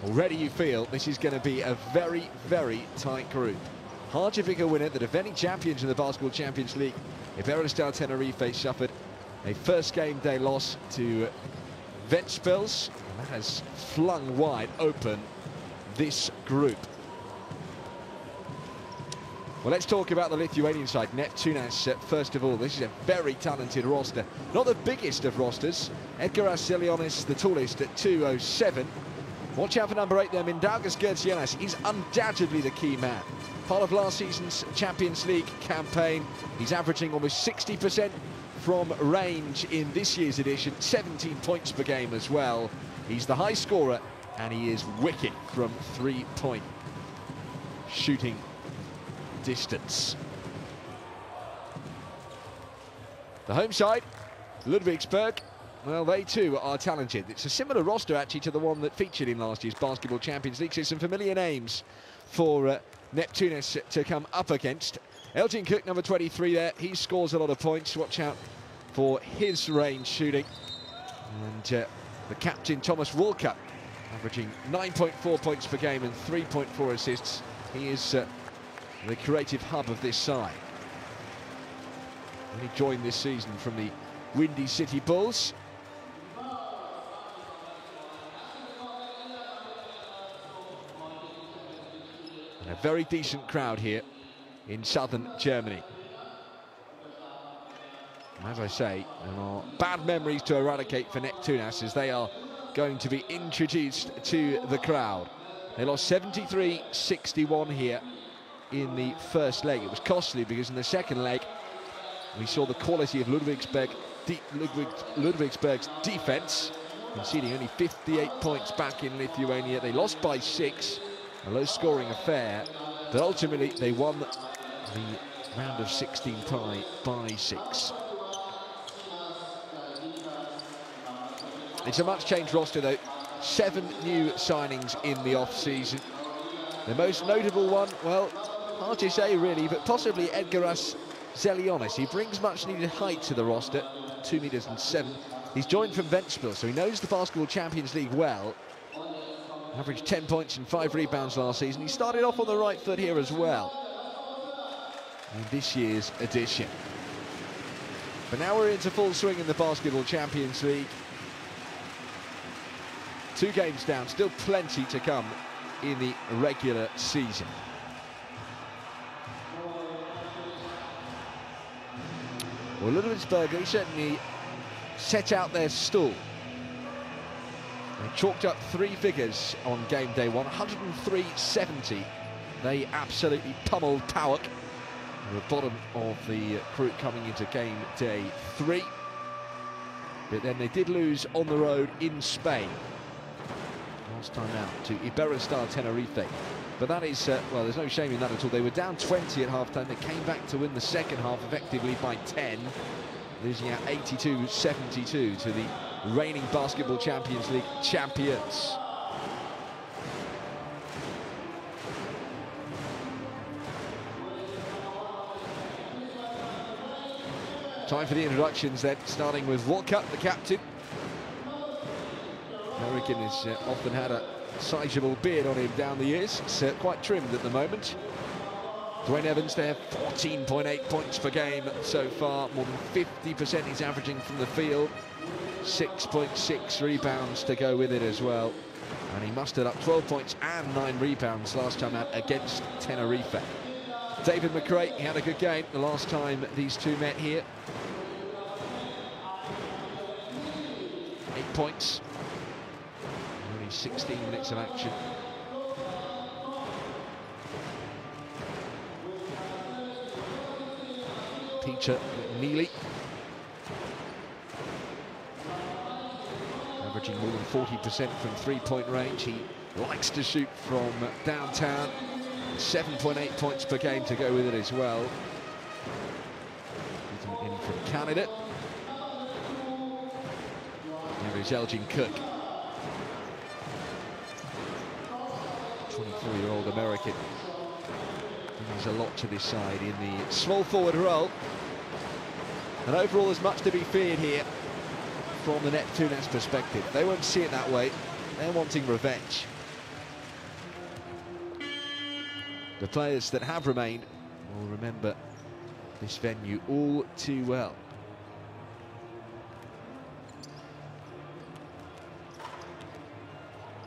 already you feel this is going to be a very, very tight group. Harjavika winner, the defending champions in the Basketball Champions League. Iberostar Tenerife suffered a first game day loss to Ventspils, and that has flung wide open this group. Well, let's talk about the Lithuanian side, Neptunas. First of all, this is a very talented roster. Not the biggest of rosters. Edgaras Zelionis, the tallest at 207. Watch out for number 8 there, Mindaugas Gertsianas. He's undoubtedly the key man. Part of last season's Champions League campaign. He's averaging almost 60% from range in this year's edition. 17 points per game as well. He's the high scorer, and he is wicked from three-point shooting distance. The home side, Ludwigsburg, well, they too are talented. It's a similar roster actually to the one that featured in last year's Basketball Champions League, so some familiar names for Neptunas to come up against. Elgin Cook, number 23 there, he scores a lot of points. Watch out for his range shooting. And the captain, Thomas Walcott, averaging 9.4 points per game and 3.4 assists. He is the creative hub of this side. He joined this season from the Windy City Bulls. And a very decent crowd here in southern Germany. And as I say, there are bad memories to eradicate for Neptunas as they are going to be introduced to the crowd. They lost 73-61 here in the first leg. It was costly because in the second leg we saw the quality of Ludwigsburg's defense, conceding only 58 points back in Lithuania. They lost by 6, a low-scoring affair, but ultimately they won the round of 16 tie by 6. It's a much-changed roster though. 7 new signings in the off-season. The most notable one, well, hard to say really, but possibly Edgaras Zelionis. He brings much-needed height to the roster, 2 meters and 7. He's joined from Ventspils, so he knows the Basketball Champions League well. Averaged 10 points and 5 rebounds last season. He started off on the right foot here as well in this year's edition. But now we're into full swing in the Basketball Champions League. 2 games down, still plenty to come in the regular season. Well, Ludwigsburg, they certainly set out their stall. They chalked up 3 figures on game day 1, 103-70. They absolutely pummeled Powak, the bottom of the group coming into game day 3. But then they did lose on the road in Spain. Last time out to Iberostar Tenerife. But that is, well, there's no shame in that at all. They were down 20 at half-time. They came back to win the second half effectively by 10, losing out 82-72 to the reigning Basketball Champions League champions. Time for the introductions then, starting with Walcott, the captain. American has often had a sizable beard on him down the years. It's quite trimmed at the moment. Dwayne Evans there, 14.8 points per game so far. More than 50% he's averaging from the field. 6.6 rebounds to go with it as well. And he mustered up 12 points and 9 rebounds last time out against Tenerife. David McRae, he had a good game the last time these two met here. 8 points. Only 16 minutes of action. Peter McNeely, averaging more than 40% from three-point range. He likes to shoot from downtown. 7.8 points per game to go with it as well. In from Canada. There is Elgin Cook, 24-year-old American. Brings a lot to this side in the small forward role. And overall, there's much to be feared here from the Neptunas perspective. They won't see it that way. They're wanting revenge. The players that have remained will remember this venue all too well.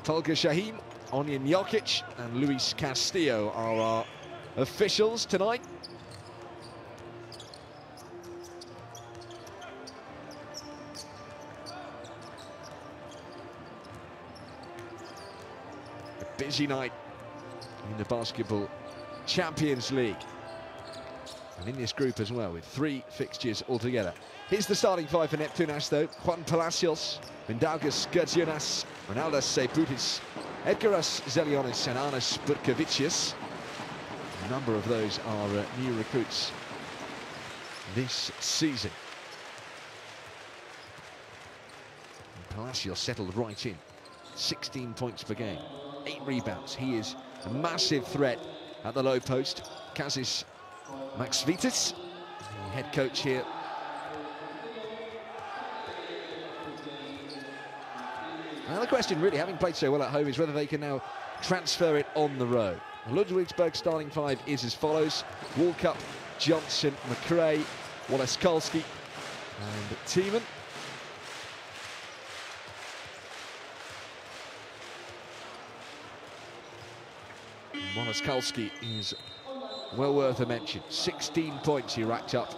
Tolga Shaheen, Onion Jokic and Luis Castillo are our officials tonight. A busy night in the Basketball Champions League. And in this group as well, with 3 fixtures altogether. Here's the starting 5 for Neptunas, though. Juan Palacios, Mindaugas Gertsionas, Ronaldas Seibutis, Edgaras Zelionis and Arnas Butkovicius. A number of those are new recruits this season. And Palacios settled right in. 16 points per game, 8 rebounds. He is a massive threat at the low post. Kazis Maksvitis, the head coach here. Now the question really, having played so well at home, is whether they can now transfer it on the road. Ludwigsburg starting 5 is as follows: Walkup, Johnson, McRae, Wallace-Kalski and Tiemann. Wallace-Kalski is well worth a mention. 16 points he racked up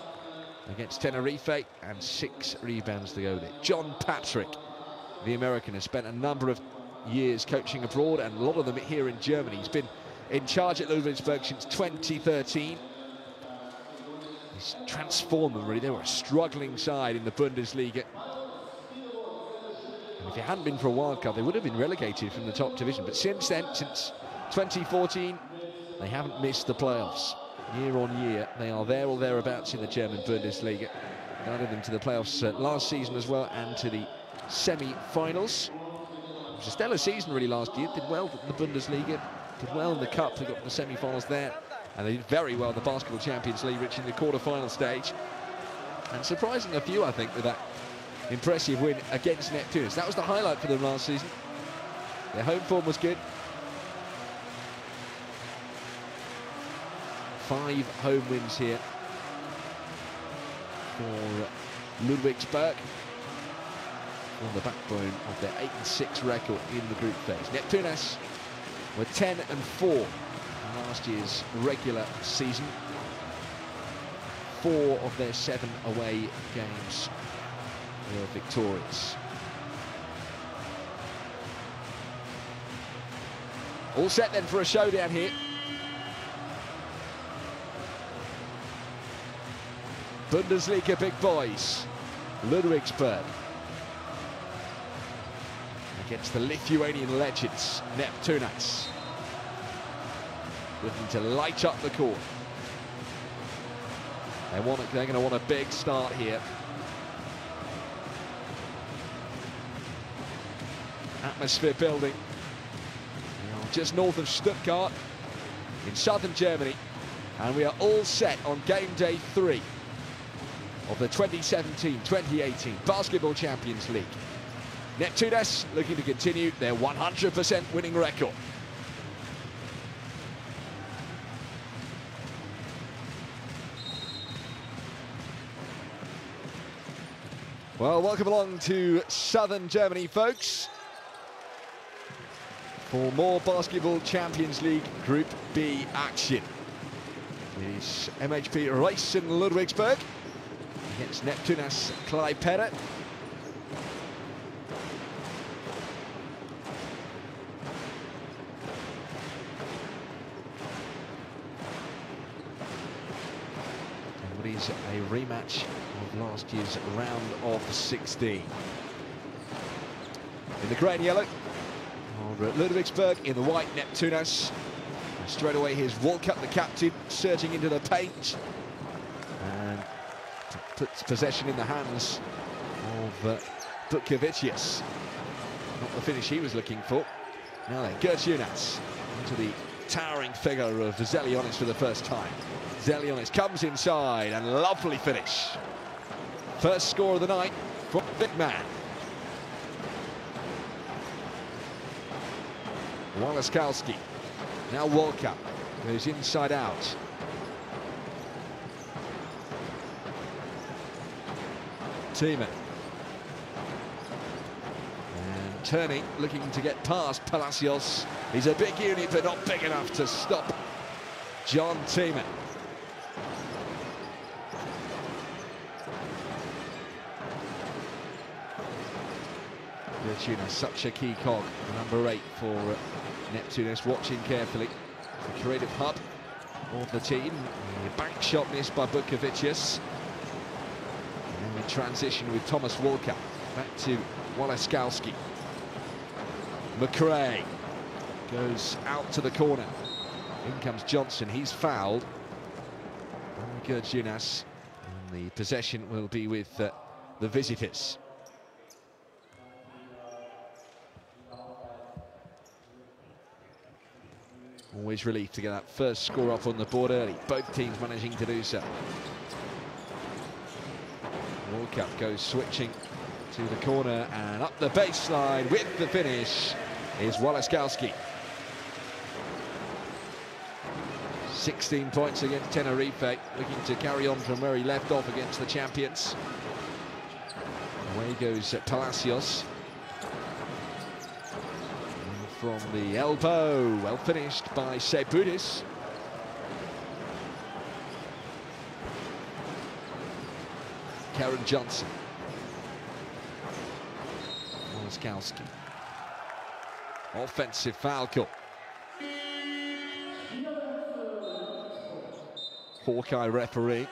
against Tenerife and 6 rebounds to go with it. John Patrick, the American, has spent a number of years coaching abroad, and a lot of them here in Germany. He's been in charge at Ludwigsburg since 2013. He's transformed them, really. They were a struggling side in the Bundesliga. And if it hadn't been for a wild card, they would have been relegated from the top division. But since then, since 2014, they haven't missed the playoffs. Year on year, they are there or thereabouts in the German Bundesliga. Guided them to the playoffs last season as well, and to the semi-finals. It was a stellar season really last year. Did well in the Bundesliga, did well in the Cup. They got to the semi-finals there, and they did very well in the Basketball Champions League, reaching the quarter-final stage. And surprising a few, I think, with that impressive win against Neptunas. That was the highlight for them last season. Their home form was good. 5 home wins here for Ludwigsburg, on the backbone of their 8-6 record in the group phase. Neptunas were 10-4 in last year's regular season. 4 of their 7 away games were victorious. All set then for a showdown here. Bundesliga big boys, Ludwigsburg, against the Lithuanian legends, Neptunas, looking to light up the court. They're going to want a big start here. Atmosphere building. Just north of Stuttgart, in southern Germany, and we are all set on game day 3 of the 2017-2018 Basketball Champions League. Neptunas looking to continue their 100% winning record. Well, welcome along to southern Germany, folks, for more Basketball Champions League Group B action. It is MHP Riesen Ludwigsburg against Neptunas Klaipeda. And what is a rematch of last year's round of 16. In the grey and yellow, Ludwigsburg, in the white, Neptunas. And straight away here's Walkup, the captain, surging into the paint. And puts possession in the hands of Butkovicius. Not the finish he was looking for. Now then, Gertsionas into the towering figure of Zelionis for the first time. Zelionis comes inside, and lovely finish. First score of the night from the big man. Wallace-Kalski. Now Walkup. Goes inside out. Thiemann. And turning, looking to get past Palacios. He's a big unit, but not big enough to stop John Thiemann. Neptunas, such a key cog, number 8 for Neptunas, watching carefully. The creative hub of the team. The bank shot missed by Bukavicius. And then we transition with Thomas Walker back to Walaskowski. McRae goes out to the corner. In comes Johnson, he's fouled. Good Junas. And the possession will be with the visitors. Always relief to get that first score up on the board early. Both teams managing to do so. World Cup goes switching to the corner and up the baseline with the finish is Walaskowski. 16 points against Tenerife, looking to carry on from where he left off against the champions. Away goes Palacios. From the elbow, well finished by Sebudis. Karen Johnson. Walaskowski. Offensive foul call. Hawkeye referee.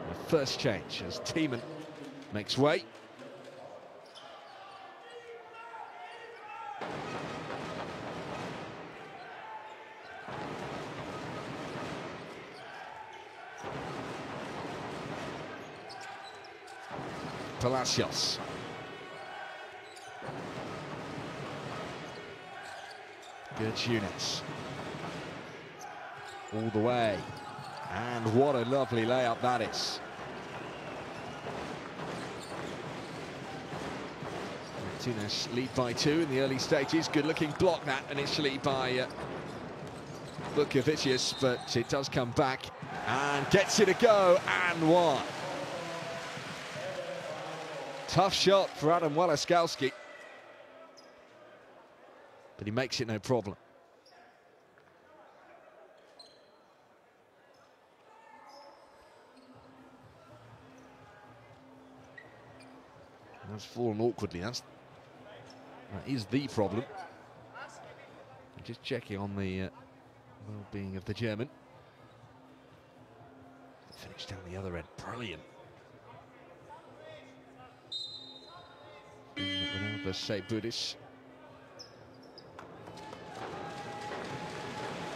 The first change as Thiemann makes way. Palacios. Good units. All the way. And what a lovely layup that is. Neptunas lead by 2 in the early stages. Good looking block that initially by Bukavicius, but it does come back and gets it to go and one. Tough shot for Adam Walaskowski, but he makes it no problem. That's fallen awkwardly. That is the problem. Just checking on the well-being of the German. Finish down the other end. Brilliant. The Sebudis.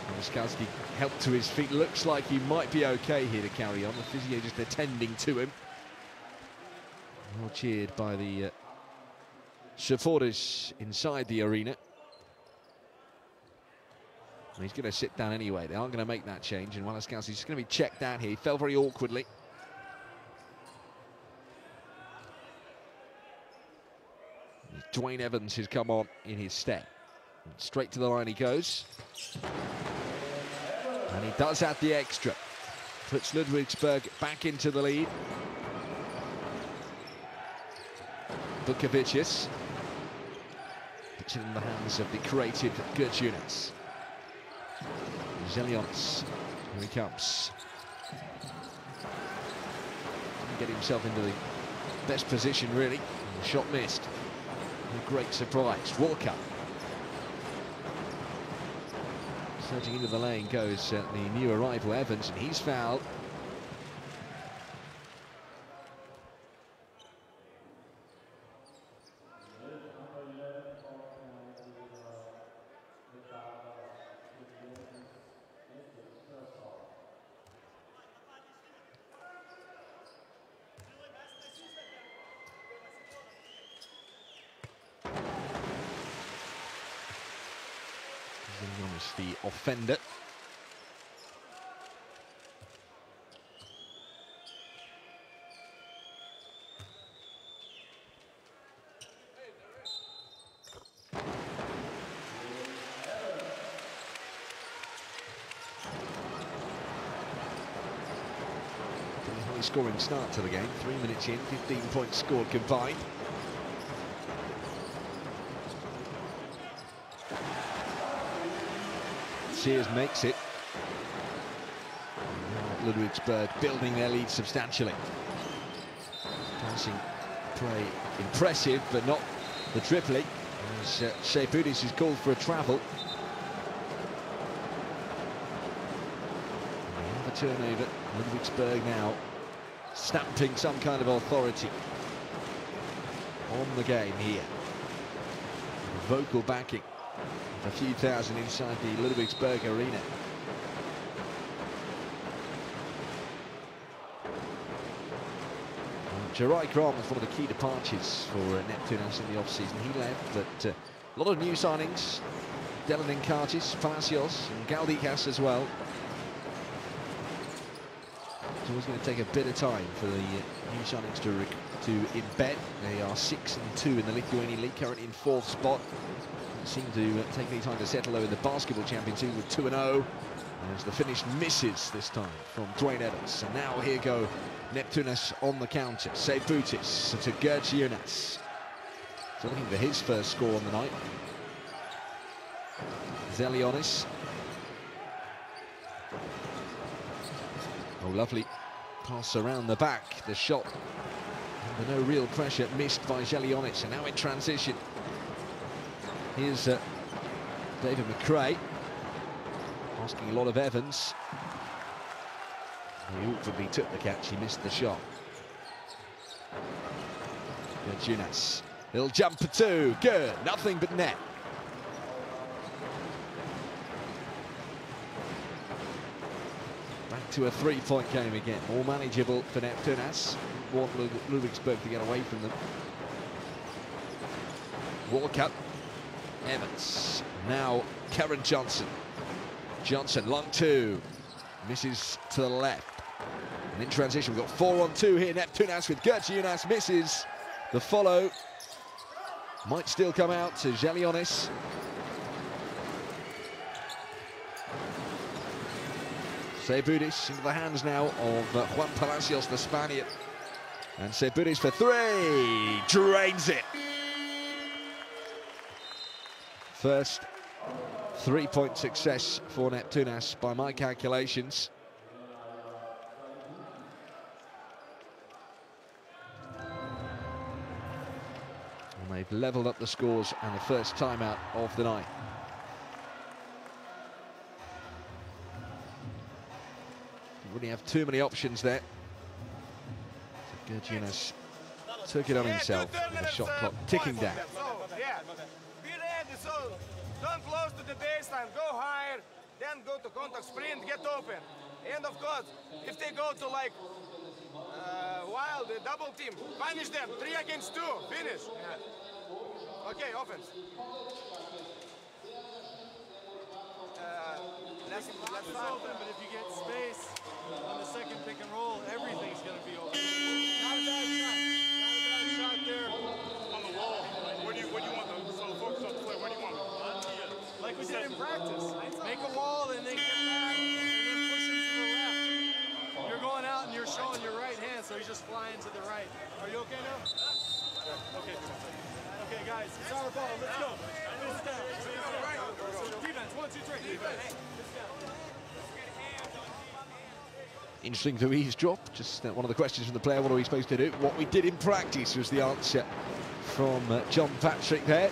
Walaskowski helped to his feet. Looks like he might be okay here to carry on. The physio just attending to him. Well cheered by the supporters inside the arena. And he's going to sit down anyway. They aren't going to make that change, and Walaskowski's just going to be checked down here. He fell very awkwardly. Dwayne Evans has come on in his stead. Straight to the line he goes. And he does add the extra. Puts Ludwigsburg back into the lead. Bukavicius puts it in the hands of the creative Gurjunas. Zelions, here he comes. Didn't get himself into the best position really. The shot missed. A great surprise. Walker. Surging into the lane goes the new arrival Evans, and he's fouled. The offender. exciting scoring start to the game. 3 minutes in, 15 points scored combined. Sears makes it. Ludwigsburg building their lead substantially. Passing play impressive, but not the triplet. As Shepudis is called for a travel. A turnover. Ludwigsburg now stamping some kind of authority on the game here. Vocal backing. A few thousand inside the Ludwigsburg arena. Jerai Kram was one of the key departures for Neptunas in the off-season. He left, but a lot of new signings. Delanin Kartis, Palacios and Galdikas as well. It's always going to take a bit of time for the new signings to embed. They are 6-2 in the Lithuanian League, currently in 4th spot. Seem to take any time to settle though in the Basketball Champions League with 2-0. As the finish misses this time from Dwayne Evans. And now here go Neptunas on the counter. Save Butis to Gergiunas. So looking for his first score on the night. Zelionis. Oh, lovely pass around the back. The shot under no real pressure, missed by Zelionis. And now in transition. Here's David McRae asking a lot of Evans. He awkwardly took the catch, he missed the shot. Gergiunas, he'll jump for two, good, nothing but net. Back to a three-point game again, more manageable for Neptunas. Want Ludwigsburg to get away from them. Walcott. Evans, now Karen Johnson. Johnson, long two, misses to the left. And in transition, we've got 4-on-2 here. Neptunas with Gergiunas, misses. The follow might still come out to Zelionis. Sebudis into the hands now of Juan Palacios, the Spaniard. And Sebudis for three, drains it. First three-point success for Neptunas by my calculations. And they've levelled up the scores and the first timeout of the night. Didn't really have too many options there. So Gergiunas took it on himself with the shot clock ticking down. So don't close to the baseline, go higher, then go to contact sprint, get open. And of course, if they go to like wild double team, punish them, 3 against 2, finish. Yeah. Okay, offense. Let's open, but if you get space on the second pick and roll, everything's going to be open. Not a bad shot. Not a bad shot there. On the wall. Where do you want the focus on the play? Where do you want it? Like we did in practice. Make a wall and then get back and then push him to the left. You're going out and you're showing your right hand, so he's just flying to the right. Are you okay now? Okay. Okay, guys, it's our ball. Let's go. Face down. Defense, 1, 2, 3. Defense. Interesting to eavesdrop. Just one of the questions from the player, what are we supposed to do? What we did in practice was the answer from John Patrick there.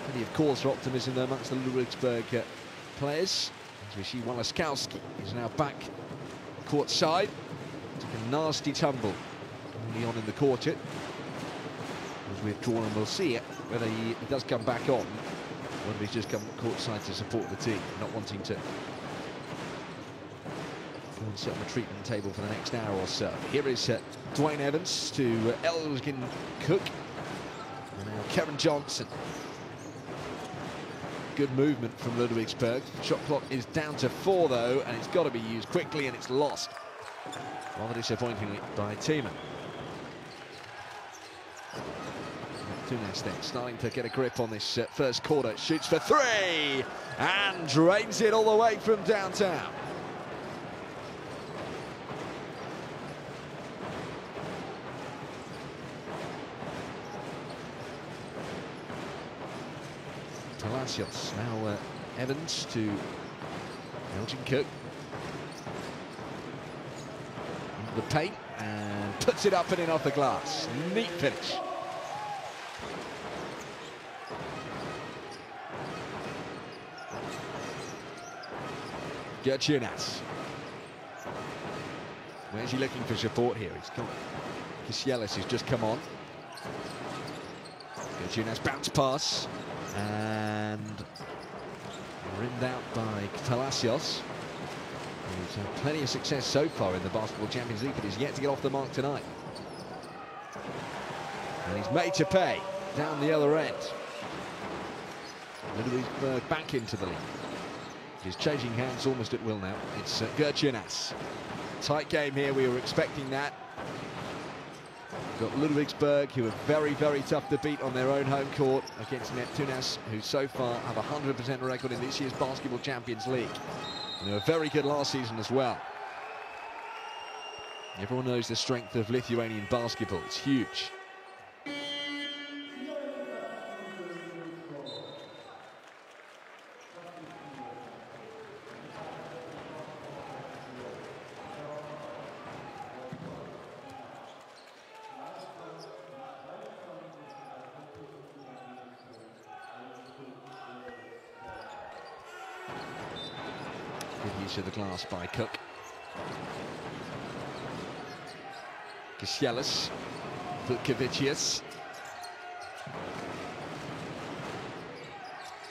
Plenty of cause for optimism there amongst the Ludwigsburg players. As we see Walaskowski is now back court side. Took a nasty tumble early on in the quarter. Was withdrawn, and we'll see whether he does come back on, whether he's just come court side to support the team, not wanting to go and sit on the treatment table for the next hour or so. Here is Dwayne Evans to Elgin Cook. And now Karen Johnson. Good movement from Ludwigsburg. Shot clock is down to 4 though, and it's got to be used quickly, and it's lost. Rather disappointingly by Thiemann. Neptunas then starting to get a grip on this first quarter. Shoots for 3 and drains it all the way from downtown. Palacios. Now Evans to Elgin Cook. Into the paint and puts it up and in off the glass. Neat finish. Gertjunas. Where's he looking for support here? He's got Kisielis, who's just come on. Gertjunas bounce pass and rimmed out by Palacios, who's had plenty of success so far in the Basketball Champions League, but is yet to get off the mark tonight. And he's made to pay down the other end. Ludwigsburg back into the lead. He's changing hands almost at will now. It's Gertjunas. Tight game here, we were expecting that. We've got Ludwigsburg, who are very, very tough to beat on their own home court against Neptunas, who so far have a 100% record in this year's Basketball Champions League. And they were very good last season as well. Everyone knows the strength of Lithuanian basketball. It's huge. Good use of the glass by Cook. Kisielis, Vukovicius.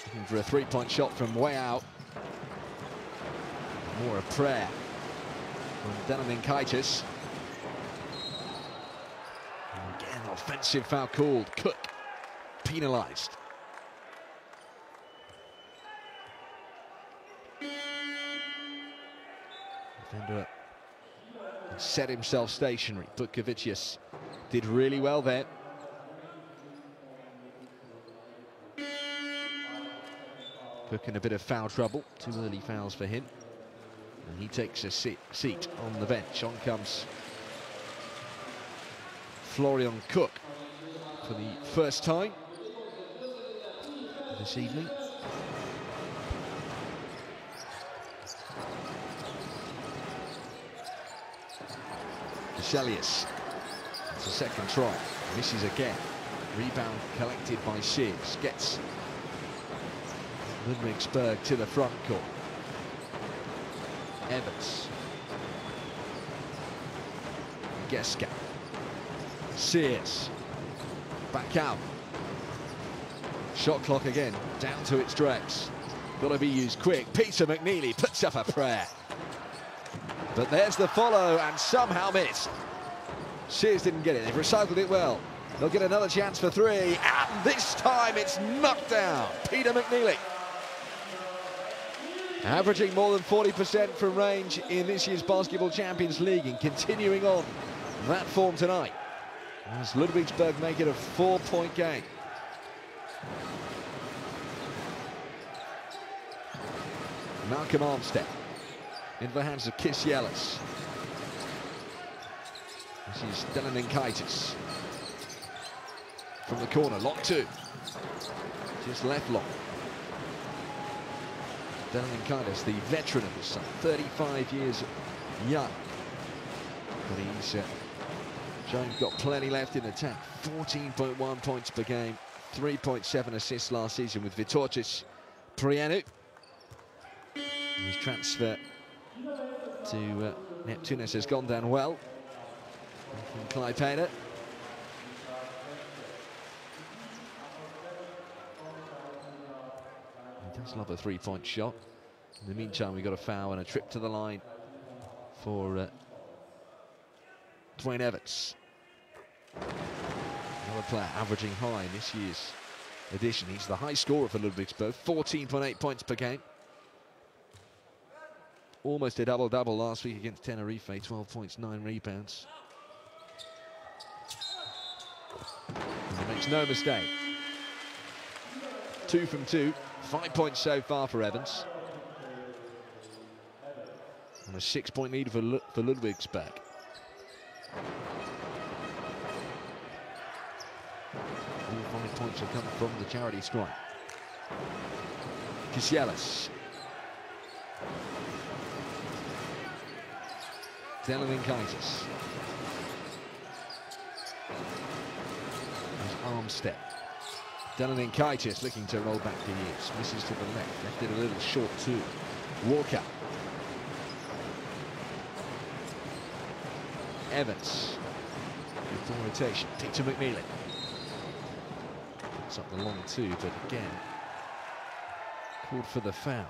Looking for a three-point shot from way out. More a prayer from Danamenkaitis. Again, offensive foul called. Cook penalised. Defender set himself stationary. Vukovicius did really well there. Cook in a bit of foul trouble. 2 early fouls for him. And he takes a seat on the bench. On comes Florian Cook for the first time this evening. Veselius. It's a second try. Misses again. Rebound collected by Shears. Gets Ludwigsburg to the front court. Evans. Geska. Sears. Back out. Shot clock again. Down to its dregs. Got to be used quick. Peter McNeely puts up a prayer. But there's the follow and somehow missed. Sears didn't get it. They've recycled it well. They'll get another chance for three. And this time it's knocked down. Peter McNeely. Averaging more than 40% from range in this year's Basketball Champions League and continuing on that form tonight as Ludwigsburg make it a 4-point game. Malcolm Armstead into the hands of Kisielis. This is Danamenkaitis from the corner, lock two. Just left lock. Danamenkaitis, the veteran of the side, 35 years young. But he's shown got plenty left in attack. 14.1 points per game, 3.7 assists last season with Vitortis Prienu. His transfer to Neptunas has gone down well from Klaipeda. He does love a three-point shot. In the meantime, we've got a foul and a trip to the line for Dwayne Evans. Another player averaging high in this year's edition. He's the high scorer for Ludwigsburg, 14.8 points per game. Almost a double-double last week against Tenerife, 12 points, 9 rebounds. And he makes no mistake. 2 from 2, 5 points so far for Evans. And a 6-point lead for Ludwigsburg. All 5 points have come from the charity strike. Kisielas. Delaninkaitis. Armstead. Delaninkaitis looking to roll back the use. Misses to the left it a little short too. Walker. Evans. Good ball rotation. Peter McMillan. It's up the long two, but again, called for the foul.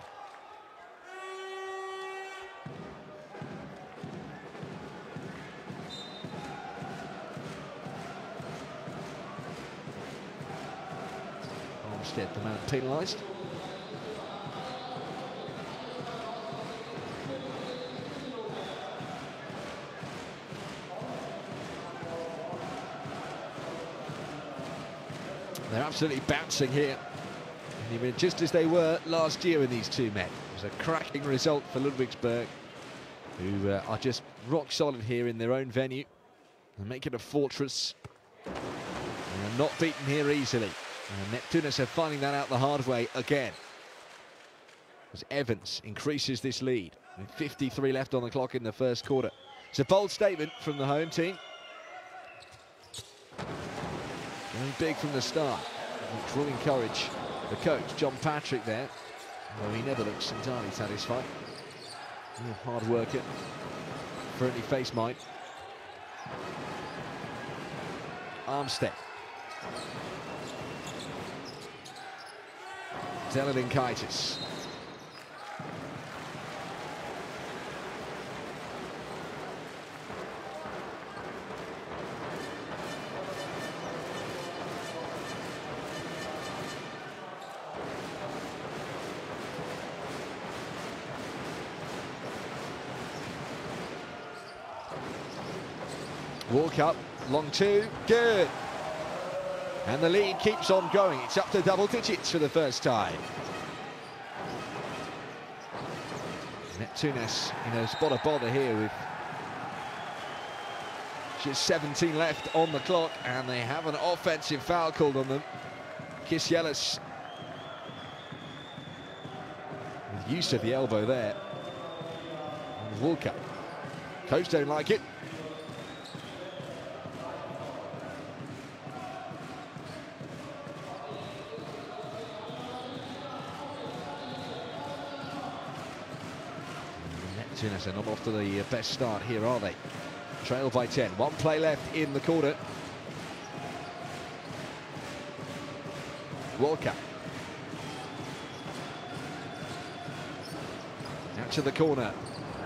Armstead, the man penalised. They're absolutely bouncing here, just as they were last year in these two men. It was a cracking result for Ludwigsburg, who are just rock solid here in their own venue. They make it a fortress. They're not beaten here easily. And Neptunas are finding that out the hard way again, as Evans increases this lead with 53 left on the clock in the first quarter. It's a bold statement from the home team. Going big from the start, which will encourage the coach, John Patrick, there, although he never looks entirely satisfied. Real hard worker, friendly face mind. Armstead. Delaninkaitis. Walk up, long two, good. And the lead keeps on going. It's up to double digits for the first time. Neptunas in a spot of bother here with just 17 left on the clock, and they have an offensive foul called on them. Kisielas with use of the elbow there. And Walker. Coach don't like it. Neptunas are not off to the best start here, are they? Trail by 10. One play left in the quarter. Walker. Out to the corner.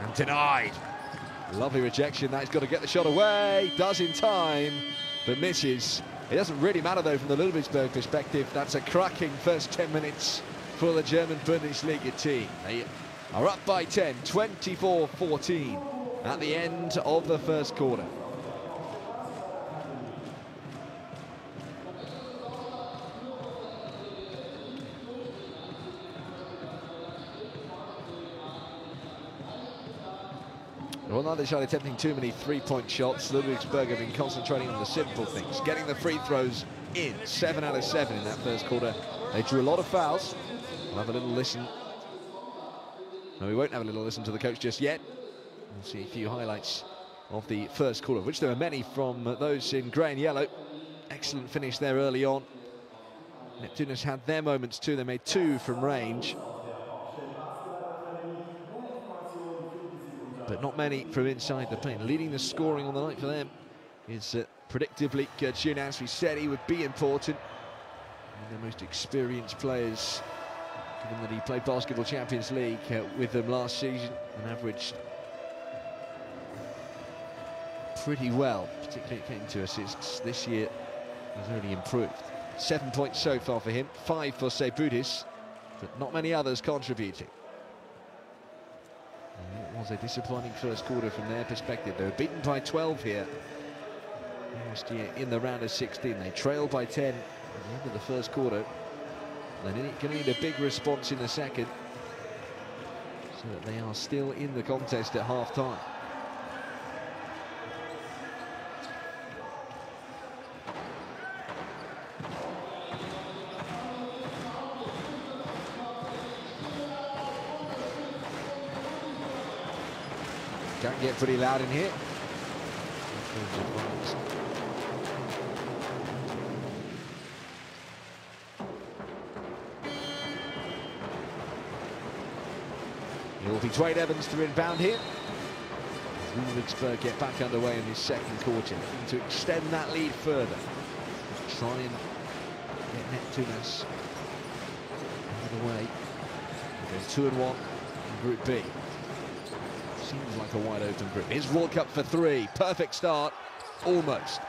And denied. Lovely rejection. That's got to get the shot away. Does in time, but misses. It doesn't really matter, though, from the Ludwigsburg perspective. That's a cracking first 10 minutes for the German Bundesliga team. They are up by 10, 24-14 at the end of the first quarter. Well, neither side attempting too many three-point shots. Ludwigsburg have been concentrating on the simple things, getting the free throws in. 7 out of 7 in that first quarter. They drew a lot of fouls. We'll have a little listen. No, we won't have a little listen to the coach just yet. We'll see a few highlights of the first quarter, which there are many from those in grey and yellow. Excellent finish there early on. Neptunas had their moments too. They made 2 from range, but not many from inside the paint. Leading the scoring on the night for them is predictably Gertrude. As we said, he would be important. One of the most experienced players, given that he played Basketball Champions League with them last season and averaged pretty well, particularly it came to assists. This year he's really improved. 7 points so far for him, 5 for Sebudis, but not many others contributing. And it was a disappointing first quarter from their perspective. They were beaten by 12 here last year in the round of 16. They trailed by 10 at the end of the first quarter. They're going to need a big response in the second, so that they are still in the contest at half-time. Can get pretty loud in here. It will be Dwayne Evans to inbound here. Ludwigsburg get back underway in this second quarter, to extend that lead further. Try and get Neptunas out of the way. They're 2-1 in Group B. Seems like a wide open group. Here's World Cup for 3. Perfect start. Almost.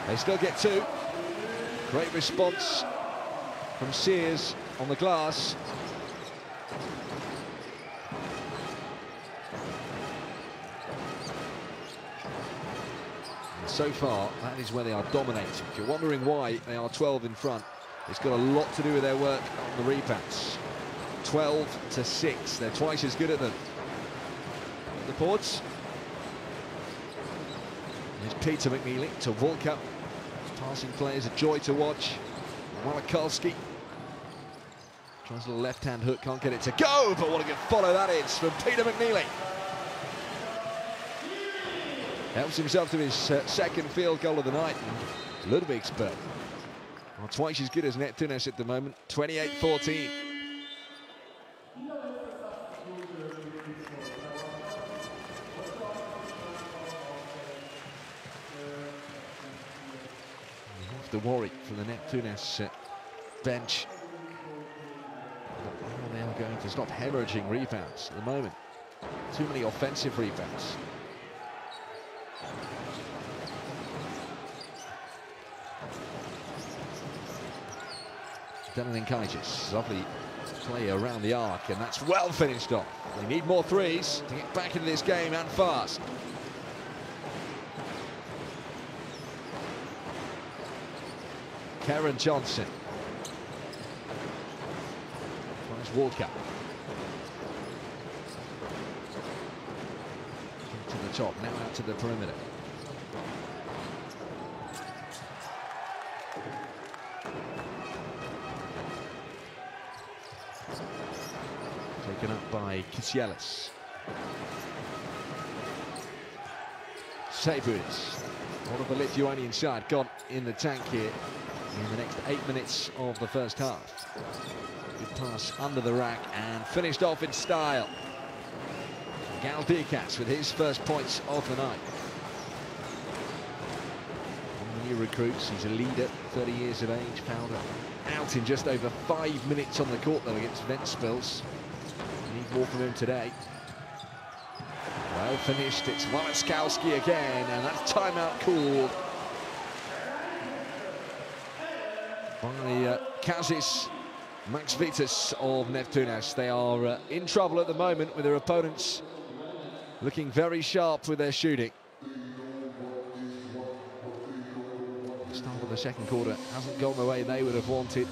They still get 2. Great response from Sears on the glass. And so far, that is where they are dominating. If you're wondering why they are 12 in front, it's got a lot to do with their work on the rebounds. 12-6. They're twice as good at them. The boards. There's Peter McNeely to Volka. Passing play is a joy to watch. Walakalski tries a little left-hand hook, can't get it to go, but what a good follow that is from Peter McNeely. Helps himself to his second field goal of the night. Ludwigsburg are twice as good as Neptunas at the moment, 28-14. The worry for the Neptunas bench. They are going to stop hemorrhaging rebounds at the moment. Too many offensive rebounds. Daniel Nkajis, lovely play around the arc, and that's well finished off. They need more threes to get back into this game and fast. Karen Johnson. Nice Walker. To the top, now out to the perimeter. Taken up by Kisielis. Sabouris. All of the Lithuanian side gone in the tank here in the next 8 minutes of the first half. Good pass under the rack and finished off in style. Gal Dirkas with his first points of the night. One of the new recruits, he's a leader, 30 years of age, found out in just over 5 minutes on the court though against Ventspils. Need more from him today. Well finished, it's Walaskowski again, and that's timeout called by Kazis Maxvitas of Neptunas. They are in trouble at the moment with their opponents looking very sharp with their shooting. The start of the second quarter hasn't gone the way they would have wanted.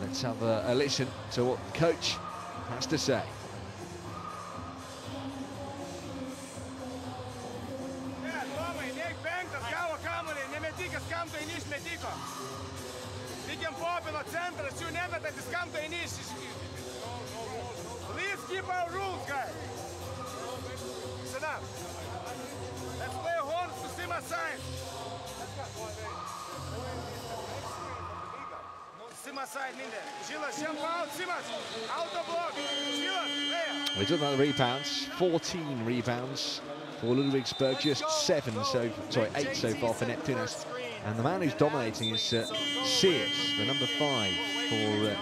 Let's have a listen to what the coach has to say. Please keep our rules, guys. Sit down. Let's play horns to sim aside. Sim aside, Minde. Silas, jump out, Simas. Out the block. Silas, there. We're talking about the rebounds. 14 rebounds for Ludwigsburg, just 8 so far for Neptunas. And the man who's dominating is Sears, the number 5 for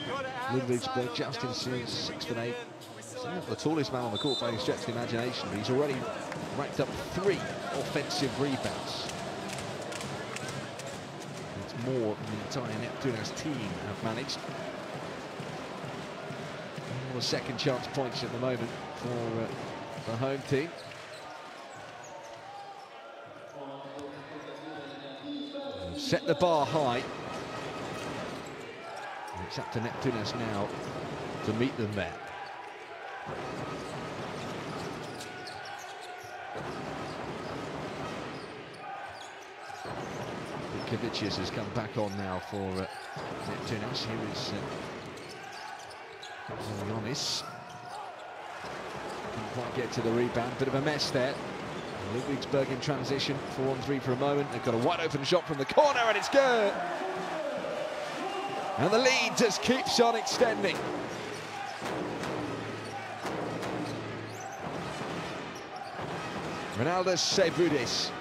Ludwigsburg. Justin Sears, 6'8". He's not the tallest man on the court by any stretch of the imagination, but he's already racked up 3 offensive rebounds. It's more than the entire Neptunas team have managed. All the second chance points at the moment for the home team. Set the bar high. It's up to Neptunas now to meet them there. Kavicius has come back on now for Neptunas. Here is Yonis. quite get to the rebound. Bit of a mess there. Ludwigsburg in transition, 4-on-3 for a moment. They've got a wide open shot from the corner and it's good. And the lead just keeps on extending. Ronaldo Sebudis,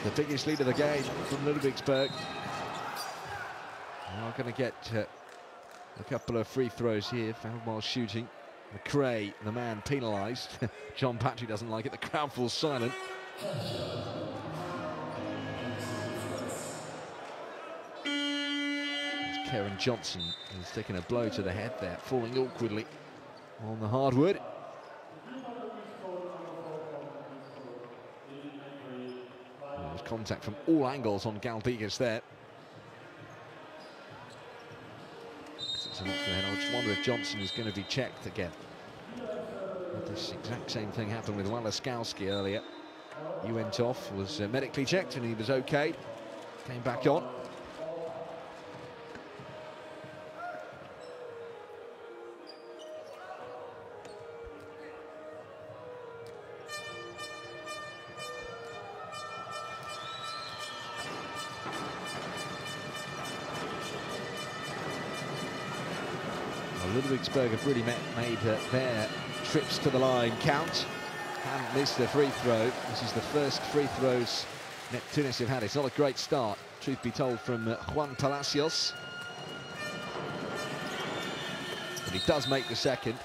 the biggest lead of the game from Ludwigsburg. We're going to get a couple of free throws here, fouled while shooting. McRae, the man penalised. John Patrick doesn't like it, the crowd falls silent. It's Karen Johnson who's taking a blow to the head there, falling awkwardly on the hardwood. There's contact from all angles on Galdigas there. I just wonder if Johnson is going to be checked again. This exact same thing happened with Walaskowski earlier. He went off, was medically checked, and he was okay. Came back on. Ludwigsburg have really made their trips to the line count. Haven't missed a free throw. This is the first free throws Neptunas have had. It's not a great start, truth be told, from Juan Palacios. But he does make the second.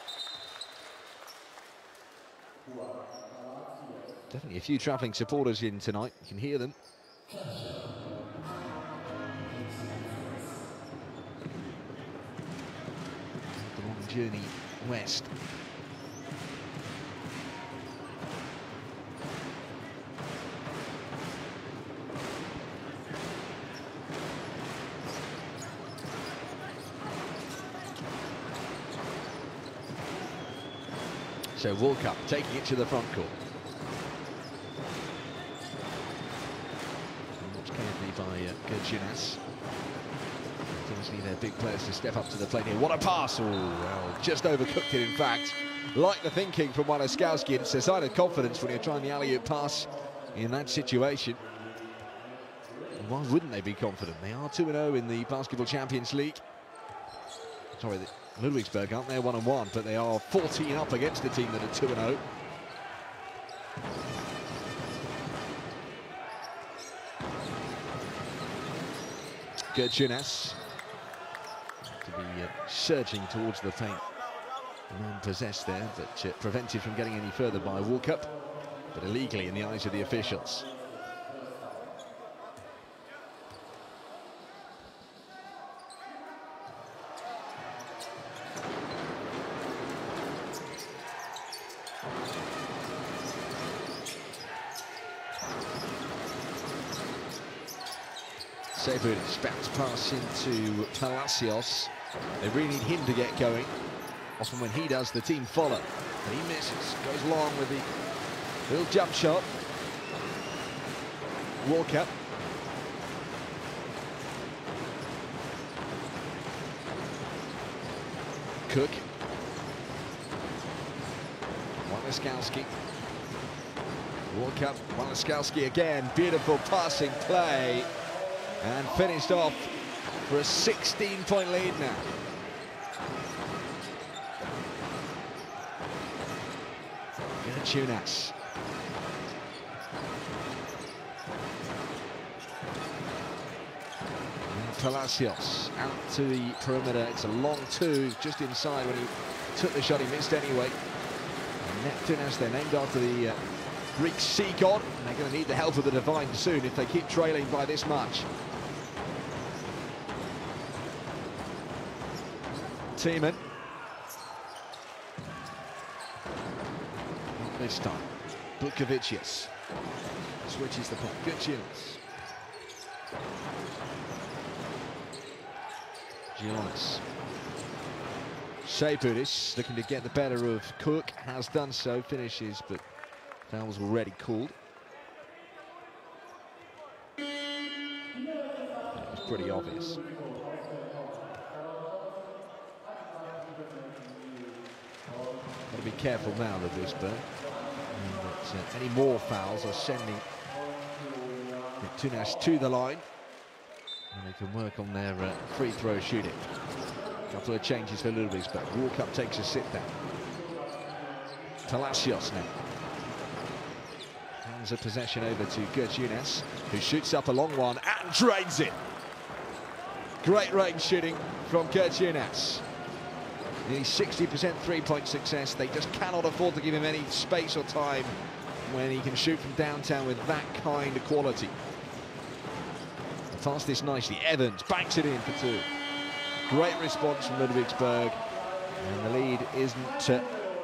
Definitely a few travelling supporters in tonight. You can hear them. Journey west. So Walkup taking it to the front court. Watched carefully by Gerjunas. Obviously, they're big players to step up to the plate here. What a pass! Oh, well, just overcooked it, in fact. Like the thinking from Walaskowski. It's a sign of confidence when you're trying the alley-oop pass in that situation. And why wouldn't they be confident? They are 2-0 in the Basketball Champions League. Sorry, Ludwigsburg aren't there 1-1, but they are 14 up against a team that are 2-0. Gerjunas to be surging towards the paint. The man possessed there, but prevented from getting any further by Walkup, but illegally in the eyes of the officials. Sebudis, bounce pass into Palacios. They really need him to get going. Often when he does, the team follow. And he misses, goes long with the little jump shot. Walkup. Cook. Walaskowski. Walkup, Walaskowski again. Beautiful passing play. And finished off for a 16-point lead now. Neptunas. Palacios out to the perimeter. It's a long two, just inside when he took the shot. He missed anyway. And Neptunas, they're named after the Greek sea god. And they're going to need the help of the divine soon if they keep trailing by this much. Tiemann. Not this time. Bukovicius switches the puck. Gerjunas. Gionis. Sebudis looking to get the better of Cook. Has done so. Finishes, but foul's already called. It was pretty obvious. to be careful now, Ludwigsburg. Any more fouls are sending Neptunas to the line, and they can work on their free throw shooting. A couple of changes for Ludwigsburg. Walkup takes a sit down. Palacios now hands a possession over to Gertjunas, who shoots up a long one and drains it. Great range shooting from Gertjunas. Nearly 60% three-point success. They just cannot afford to give him any space or time when he can shoot from downtown with that kind of quality. Pass this nicely. Evans banks it in for two. Great response from Ludwigsburg, and the lead isn't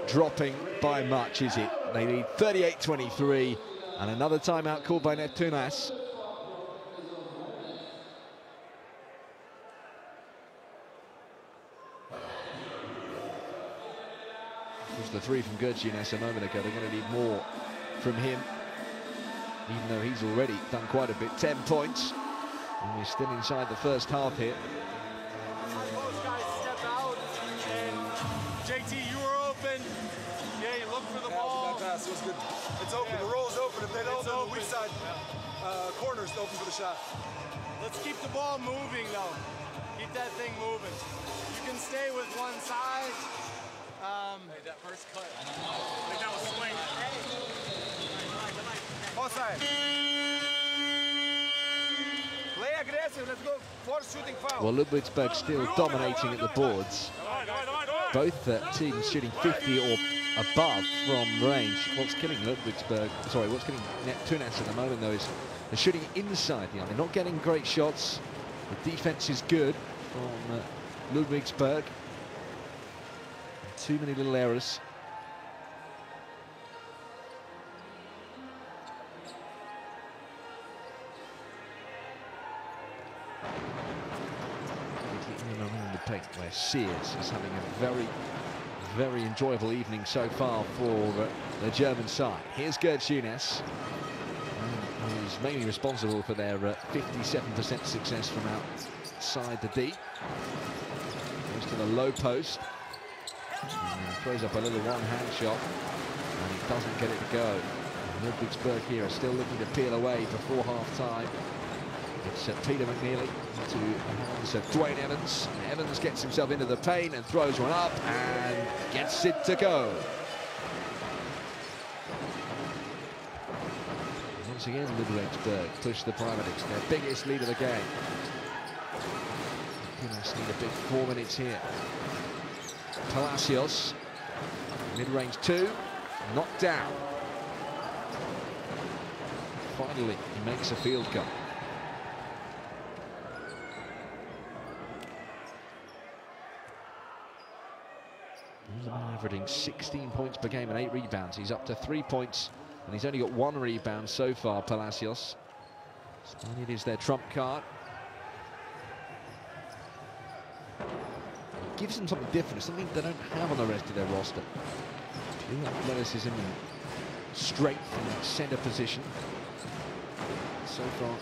dropping by much, is it? They lead 38-23, and another timeout called by Neptunas. Was the three from Gertjunas a moment ago. They're going to need more from him, even though he's already done quite a bit. 10 points, and we're still inside the first half here. Those guys step out, and JT, you were open. Yeah, you look for the ball. Pass. It was good. It's open. The roll is open. If they don't, the weak side corner's open for the shot. Let's keep the ball moving, though. Keep that thing moving. You can stay with one side. Hey, that first cut. I think that was swing. Both sides. Play aggressive. Let's go. Force shooting foul. Well, Ludwigsburg still dominating at the boards. Both teams shooting 50 or above from range. What's killing Ludwigsburg, sorry, what's killing Neptunas at the moment, though, is they're shooting inside the arm. They're not getting great shots. The defense is good from Ludwigsburg. Too many little errors. Around the paint, where Sears is having a very, very enjoyable evening so far for the German side. Here's Gertjunas, who's mainly responsible for their 57% success from outside the D. Goes to the low post. Throws up a little one-hand shot, and he doesn't get it to go. Ludwigsburg here are still looking to peel away before half-time. It's Peter McNeely to the hands of Dwayne Evans. Evans gets himself into the paint and throws one up and gets it to go. Once again, Ludwigsburg push the Paramedics, their biggest lead of the game. Neptunas need a big 4 minutes here. Palacios, mid-range two, knocked down. Finally, he makes a field goal. He's averaging 16 points per game and 8 rebounds. He's up to 3 points, and he's only got 1 rebound so far, Palacios. It is their trump card. Gives them something different, something they don't have on the rest of their roster. Pure athleticism and strength in that centre position. So far,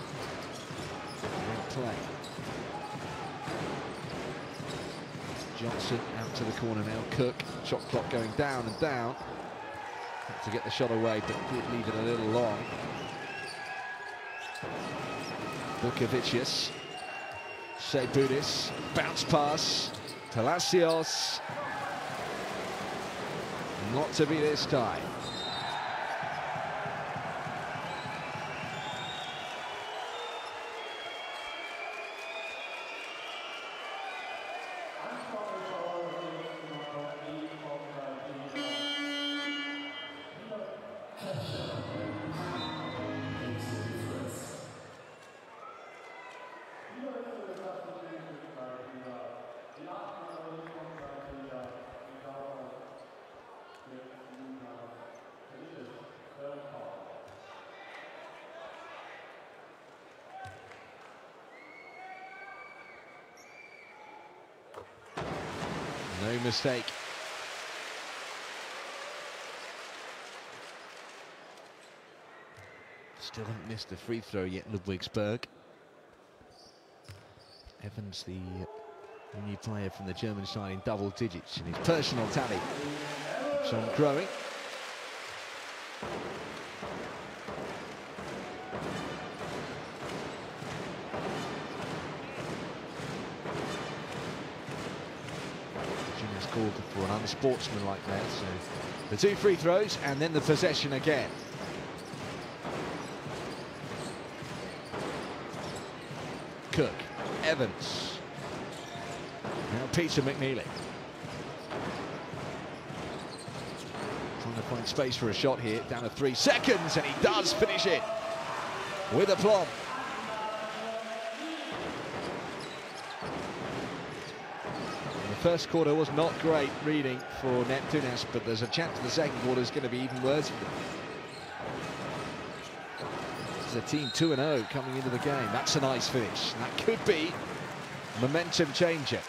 great play. Johnson out to the corner now. Cook, shot clock going down and down. Had to get the shot away, but did leave it a little long. Bukovicius, Sebudis, bounce pass. Palacios, not to be this time. No mistake. Still haven't missed a free throw yet, Ludwigsburg. Evans, the new player from the German side, in double digits in his personal tally Keeps on growing. Junior's called for an unsportsmanlike there, so the 2 free throws and then the possession again. Cook, Evans. Now Peter McNeely. Trying to find space for a shot here, down to 3 seconds, and he does finish it with aplomb. The first quarter was not great reading for Neptunas, but there's a chance the second quarter is going to be even worse. This is a team 2-0 coming into the game. That's a nice finish. That could be a momentum changer.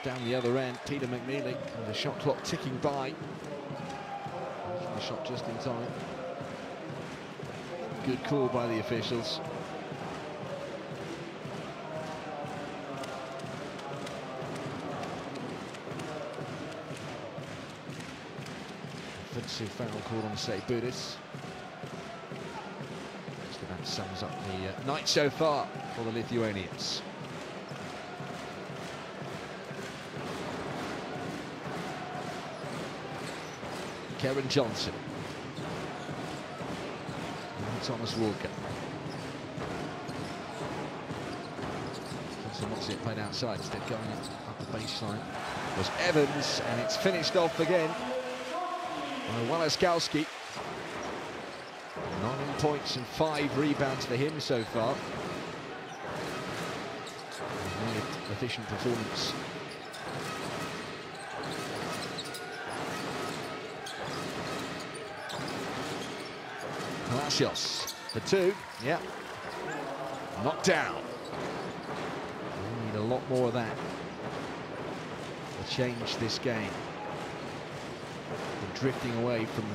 Down the other end, Peter McNeely, and the shot clock ticking by. The shot just in time. Good call by the officials. Offensive foul called on Seibutis. So that sums up the night so far for the Lithuanians. Kevin Johnson. And Thomas Walker. Johnson wants it played outside, instead going up the baseline was Evans, and it's finished off again by Walaskowski. 9 points and 5 rebounds for him so far. Really efficient performance. Palacios, the 2, yeah, knocked down. We need a lot more of that to change this game. We're drifting away from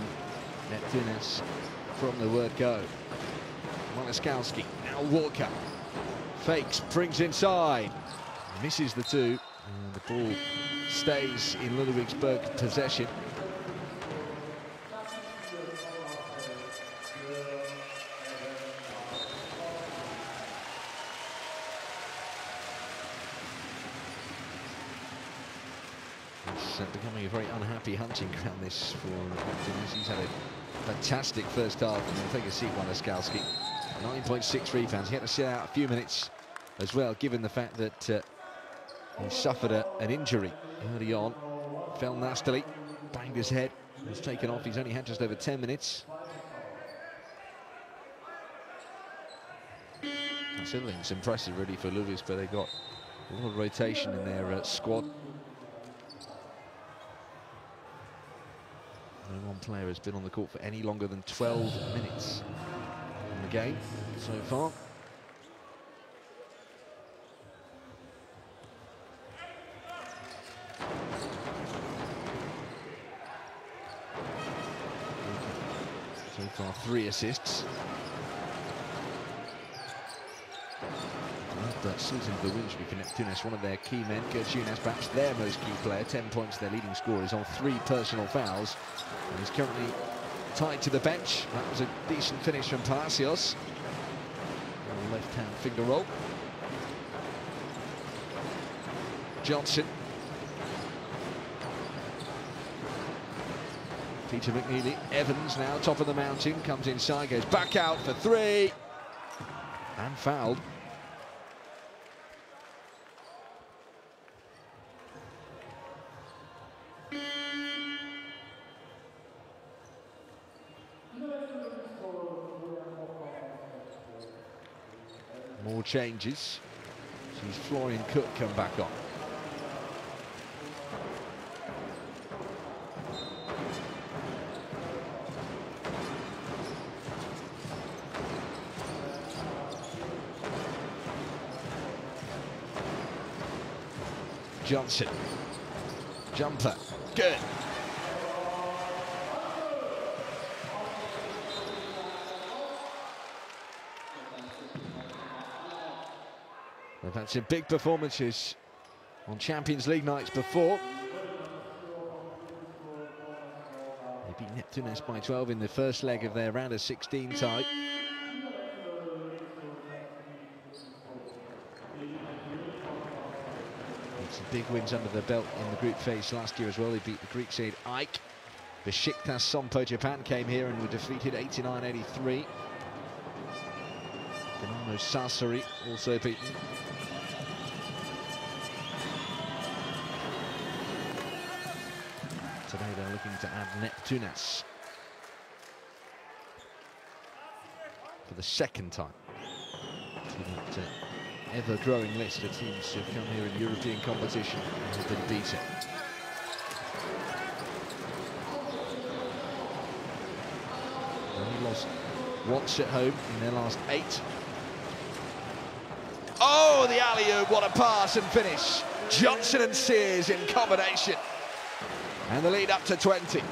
Neptunas from the word go. Walaskowski, now Walker, fakes, brings inside, misses the 2, and the ball stays in Ludwigsburg possession. Becoming a very unhappy hunting ground, this, for Neptunas. He's had a fantastic first half. And take a seat, Walaskowski. 9.6 rebounds. He had to sit out a few minutes as well, given the fact that he suffered an injury early on. Fell nastily, banged his head, was taken off. He's only had just over 10 minutes. That's everything's impressive, really, for Ludwigsburg, but they got a lot of rotation in their squad. No one player has been on the court for any longer than 12 minutes in the game so far. So far, 3 assists. That season for Ludwigsburg for Neptunas, one of their key men, Gertjunas, perhaps their most key player, 10 points, their leading scorer, is on 3 personal fouls. And he's currently tied to the bench. That was a decent finish from Palacios. Left-hand finger roll. Johnson. Peter McNeely. Evans now top of the mountain, comes inside, goes back out for 3. And fouled. More changes. Sees Florian Cook come back on. Johnson. Jumper. Good. They've had some big performances on Champions League nights before. They beat Neptunas by 12 in the first leg of their round of 16 tie. Some big wins under their belt in the group phase last year as well. They beat the Greek side AEK. Besiktas Sompo Japan came here and were defeated 89-83. Dinamo Sassari also beaten. Today they're looking to add Neptunas for the second time to that ever-growing list of teams who have come here in European competition and have been beaten. Only lost once at home in their last 8. Oh, the alley-oop, what a pass and finish. Johnson and Sears in combination. And the lead up to 20.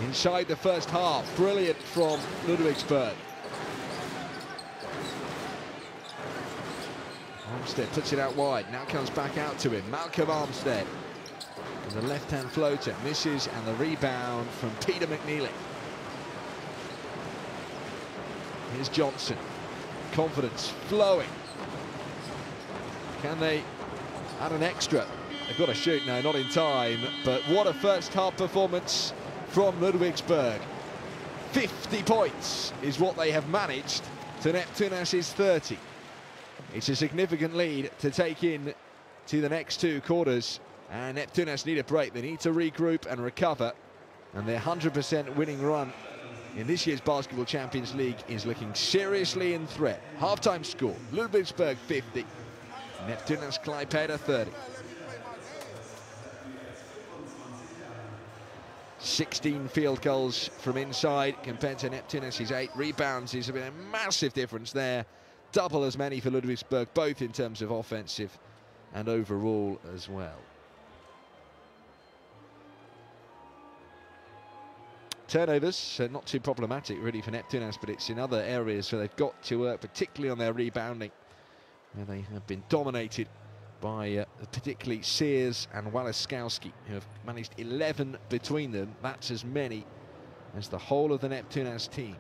Inside the first half, brilliant from Ludwigsburg. Armstead puts it out wide, now comes back out to him. Malcolm Armstead. And the left-hand floater misses, and the rebound from Peter McNeely. Here's Johnson. Confidence flowing. Can they add an extra? They've got to shoot, no, not in time. But what a first half performance from Ludwigsburg. 50 points is what they have managed to Neptunas' 30. It's a significant lead to take in to the next 2 quarters. And Neptunas need a break. They need to regroup and recover. And their 100% winning run in this year's Basketball Champions League is looking seriously in threat. Half-time score, Ludwigsburg 50, Neptunas Klaipeda 30. 16 field goals from inside compared to Neptunas' 8 rebounds. There's been a massive difference there. Double as many for Ludwigsburg, both in terms of offensive and overall as well. Turnovers, not too problematic really for Neptunas, but it's in other areas where they've got to work, particularly on their rebounding, where they have been dominated by particularly Sears and Walaskowski, who have managed 11 between them. That's as many as the whole of the Neptunas team.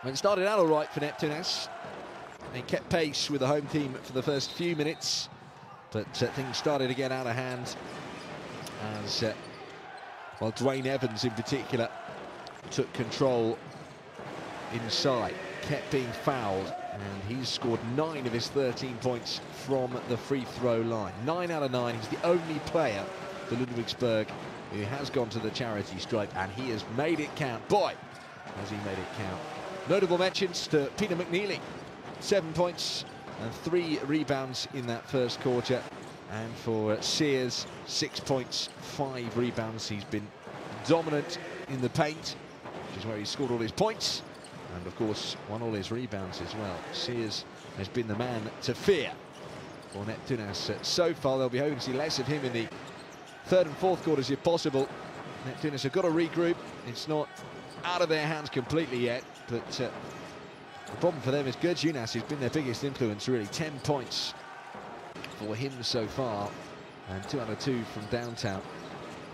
Well, it started out all right for Neptunas. They kept pace with the home team for the first few minutes, but things started to get out of hand as, well, Dwayne Evans in particular took control inside, kept being fouled, and he's scored 9 of his 13 points from the free throw line. 9 out of 9. He's the only player for Ludwigsburg who has gone to the charity stripe, and he has made it count. Boy, has he made it count. Notable mentions to Peter McNeely, 7 points and 3 rebounds in that first quarter. And for Sears, 6 points, 5 rebounds. He's been dominant in the paint, which is where he scored all his points. And of course, won all his rebounds as well. Sears has been the man to fear for Neptunas so far. They'll be hoping to see less of him in the third and fourth quarters if possible. Neptunas have got to regroup. It's not out of their hands completely yet, but the problem for them is Gurjunas, who's been their biggest influence, really. 10 points for him so far, and 2 out of 2 from downtown.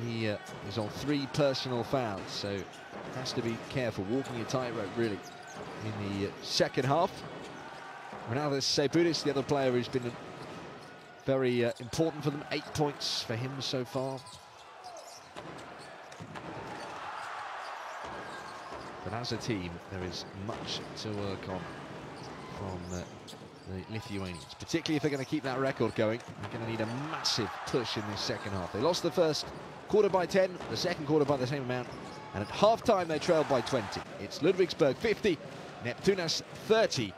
He is on 3 personal fouls, so has to be careful, walking a tightrope really in the second half. Ronaldo Sebudis, the other player who's been very important for them. 8 points for him so far. But as a team, there is much to work on from the Lithuanians, particularly if they're going to keep that record going. They're going to need a massive push in this second half. They lost the first quarter by 10, the second quarter by the same amount, and at half-time they trailed by 20. It's Ludwigsburg 50, Neptunas 30.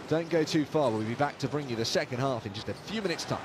Don't go too far, we'll be back to bring you the second half in just a few minutes' time.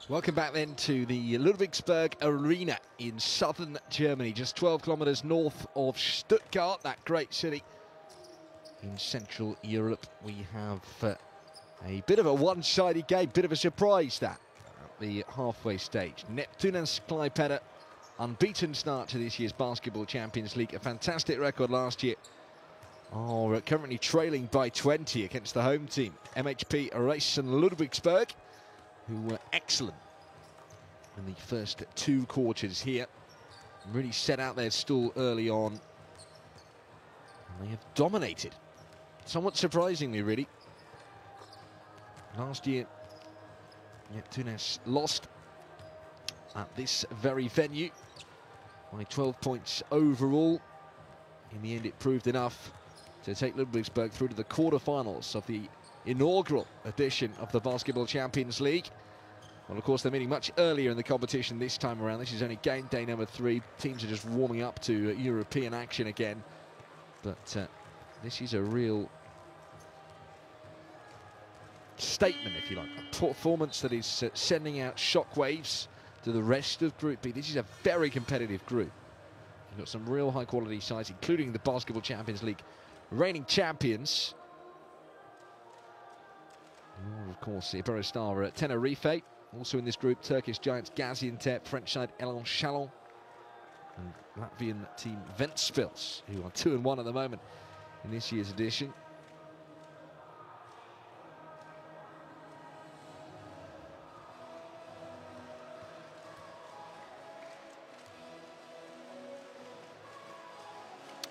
Welcome back then to the Ludwigsburg Arena in southern Germany, just 12 kilometers north of Stuttgart, that great city in Central Europe. We have a bit of a one-sided game, bit of a surprise that at the halfway stage. Neptunas Klaipeda, unbeaten start to this year's Basketball Champions League, a fantastic record last year, are currently trailing by 20 against the home team, MHP Riesen Ludwigsburg, who were excellent in the first two quarters here. Really set out their stall early on. And they have dominated. Somewhat surprisingly, really. Last year, Neptunas lost at this very venue by 12 points overall. In the end, it proved enough to take Ludwigsburg through to the quarterfinals of the inaugural edition of the Basketball Champions League. Well, of course, they're meeting much earlier in the competition this time around. This is only game day number 3. Teams are just warming up to European action again. But this is a real statement, if you like. A performance that is sending out shockwaves to the rest of Group B. This is a very competitive group. You've got some real high-quality sides, including the Basketball Champions League reigning champions. Of course, Iberostar Tenerife. Also in this group, Turkish giants Gaziantep, French side Elan Chalon, and Latvian team Ventspils, who are 2-1 at the moment in this year's edition.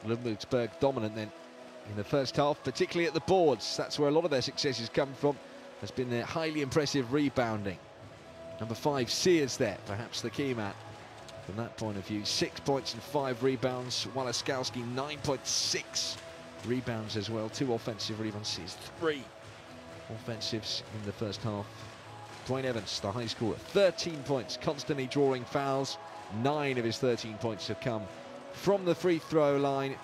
Ludwigsburg dominant then in the first half, particularly at the boards. That's where a lot of their successes come from. Has been their highly impressive rebounding. Number 5, Sears there, perhaps the key man from that point of view. 6 points and 5 rebounds. Walaskowski, 9.6 rebounds as well. 2 offensive rebounds. Sears 3 offensives in the first half. Dwayne Evans, the high scorer, 13 points, constantly drawing fouls. 9 of his 13 points have come from the free throw line.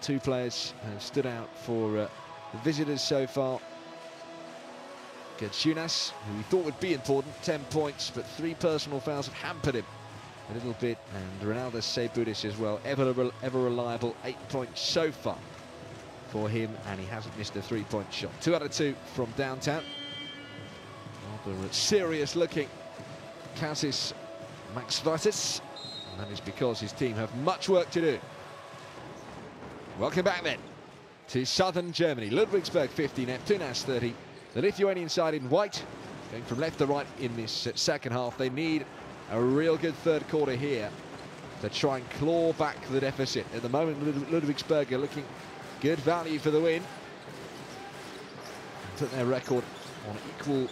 2 players have stood out for the visitors so far. Neptunas, who we thought would be important, 10 points, but 3 personal fouls have hampered him a little bit. And Ronaldo Sebudis as well, ever reliable, 8 points so far for him, and he hasn't missed a 3-point shot. 2 out of 2 from downtown. Rather serious looking Kazis Maxvatis, and that is because his team have much work to do. Welcome back then to southern Germany. Ludwigsburg 50, Neptunas 30. The Lithuanian side in white, going from left to right in this second half. They need a real good third quarter here to try and claw back the deficit. At the moment, Ludwigsburg are looking good value for the win. Put their record on equal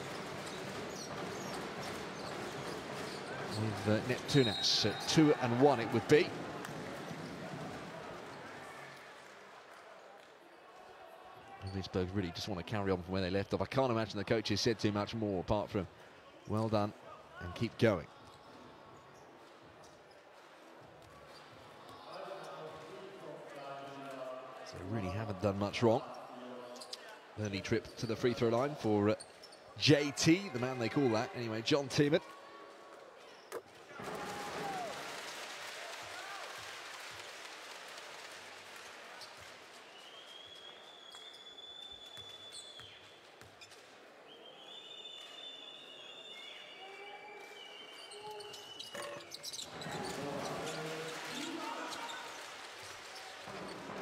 with Neptunas. 2-1 it would be. Ludwigsburg really just want to carry on from where they left off. I can't imagine the coaches said too much more apart from well done and keep going. So really haven't done much wrong. Early trip to the free throw line for JT, the man they call that anyway, John Tiemann.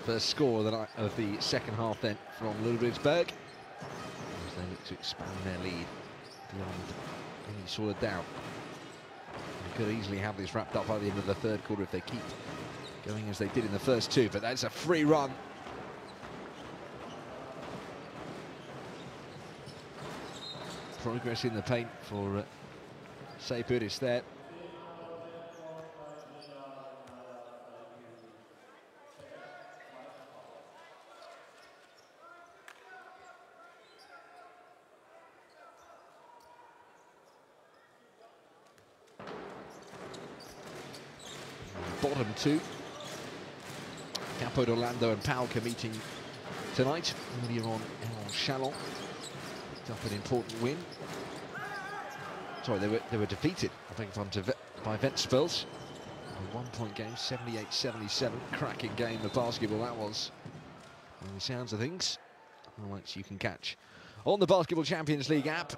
First score of the second half then from Ludwigsburg, as they look to expand their lead beyond any sort of doubt. They could easily have this wrapped up by the end of the third quarter if they keep going as they did in the first 2, but that's a free run. Progress in the paint for Sebudis there. Bottom 2. Capo d'Orlando and Palca meeting tonight. Earlier on, Elan Chalon picked up an important win. Sorry, they were defeated, I think, by Ventspils. A 1-point game, 78-77. Cracking game of basketball that was. On the sounds of things, highlights you can catch on the Basketball Champions League app.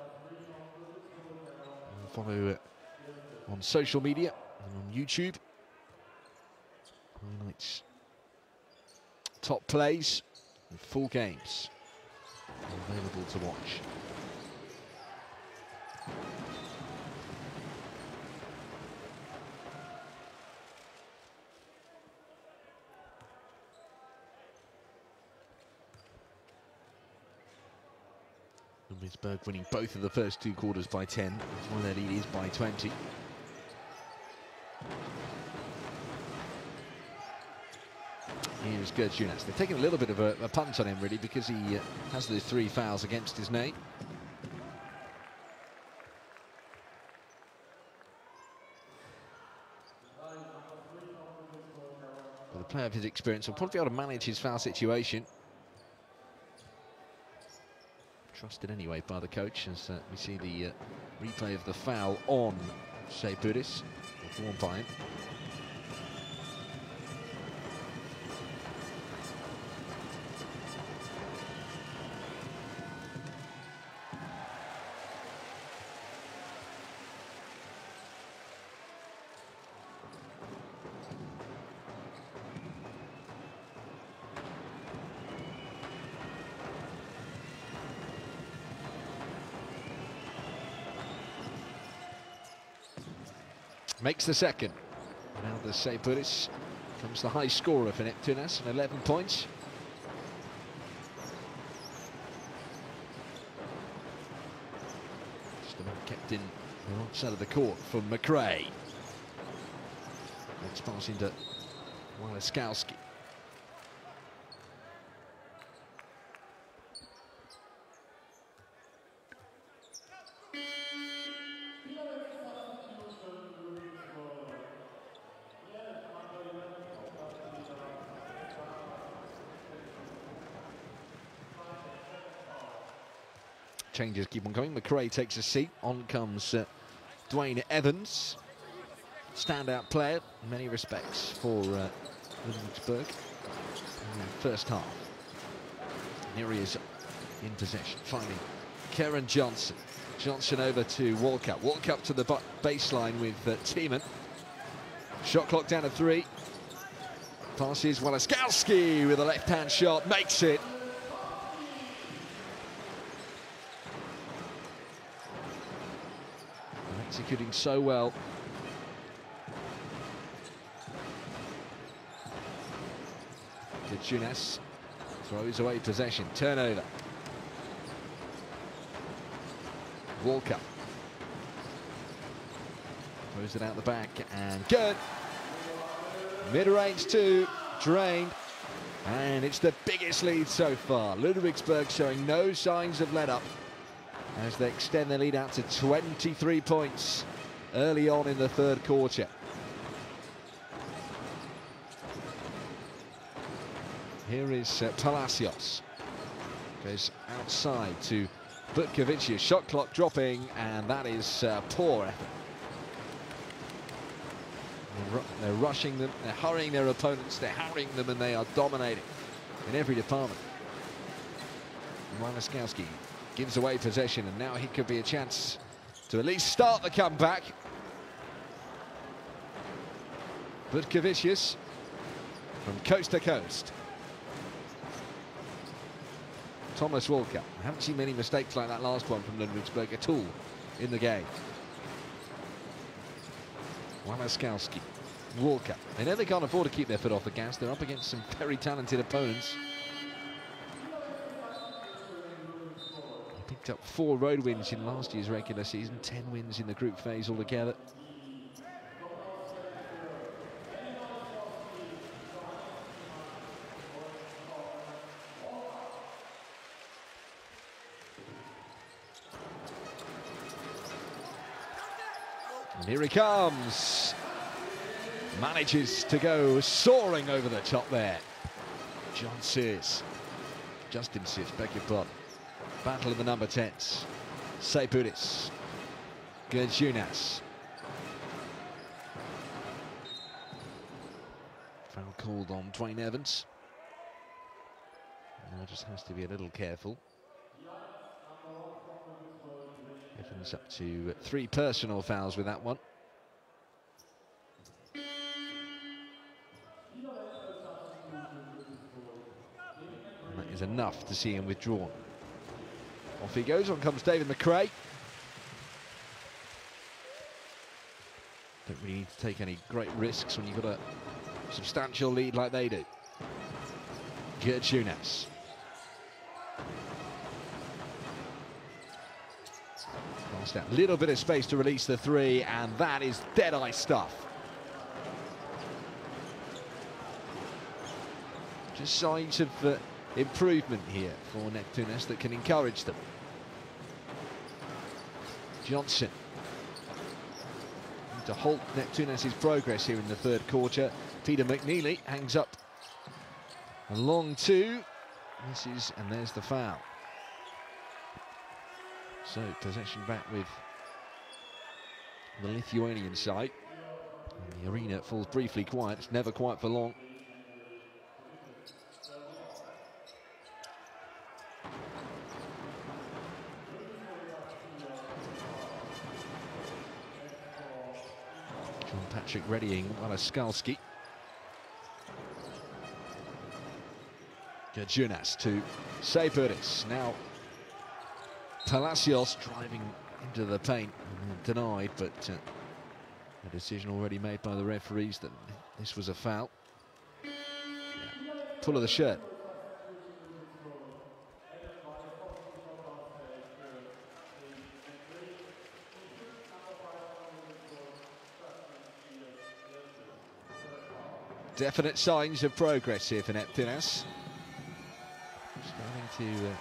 Follow on social media and on YouTube. Highlights, top plays, and full games are available to watch. Ludwigsburg winning both of the first 2 quarters by 10. That's why their lead is by 20. Here's Neptunas. They're taking a little bit of a punt on him, really, because he has the 3 fouls against his name. But a player of his experience will probably be able to manage his foul situation. Trusted anyway by the coach, as we see the replay of the foul on Seipuris, drawn by him. Makes the second. Now the Seipuris comes the high scorer for Neptunas, and 11 points. Just about kept in the wrong side of the court for McRae. Let's pass into Walaskowski. Changes keep on coming. McRae takes a seat. On comes Dwayne Evans. Standout player in many respects for Ludwigsburg in the first half. Here he is in possession, finding Karen Johnson. Johnson over to Walkup. Walkup to the baseline with Tiemann. Shot clock down to 3. Passes Walaskowski with a left-hand shot. Makes it. Executing so well. Neptunas throws away possession. Turnover. Walkup throws it out the back and good. Mid-range 2 drained, and it's the biggest lead so far. Ludwigsburg showing no signs of let up as they extend their lead out to 23 points early on in the third quarter. Here is Palacios. Goes outside to Butkovicius. Shot clock dropping, and that is poor effort. They're rushing them, they're hurrying their opponents, they're harrying them, and they are dominating in every department. Walaskowski gives away possession, and now he could be a chance to at least start the comeback. Butkovicius from coast to coast. Thomas Walkup. I haven't seen many mistakes like that last one from Ludwigsburg at all in the game. Walaskowski, Walkup. They know they can't afford to keep their foot off the gas. They're up against some very talented opponents. They picked up 4 road wins in last year's regular season, 10 wins in the group phase altogether. And here he comes. Manages to go soaring over the top there. Justin Sears, beg your pardon. Battle of the number 10s. Seipuris. Neptunas. Foul called on Dwayne Evans. Now just has to be a little careful. Evans up to 3 personal fouls with that one. And that is enough to see him withdrawn. Off he goes, on comes David McRae. Don't really need to take any great risks when you've got a substantial lead like they do. Neptunas. Lost that little bit of space to release the 3, and that is dead-eye stuff. Just signs of improvement here for Neptunas that can encourage them. Johnson. To halt Neptunas' progress here in the 3rd quarter. Peter McNeely hangs up a long 2. Misses, and there's the foul. So possession back with the Lithuanian side. And the arena falls briefly quiet. It's never quiet for long. John Patrick readying Walaskalski. Neptunas to Seiburis. Now Palacios driving into the paint, denied, but a decision already made by the referees that this was a foul. Yeah. Pull of the shirt. Definite signs of progress here for Neptunas. Starting to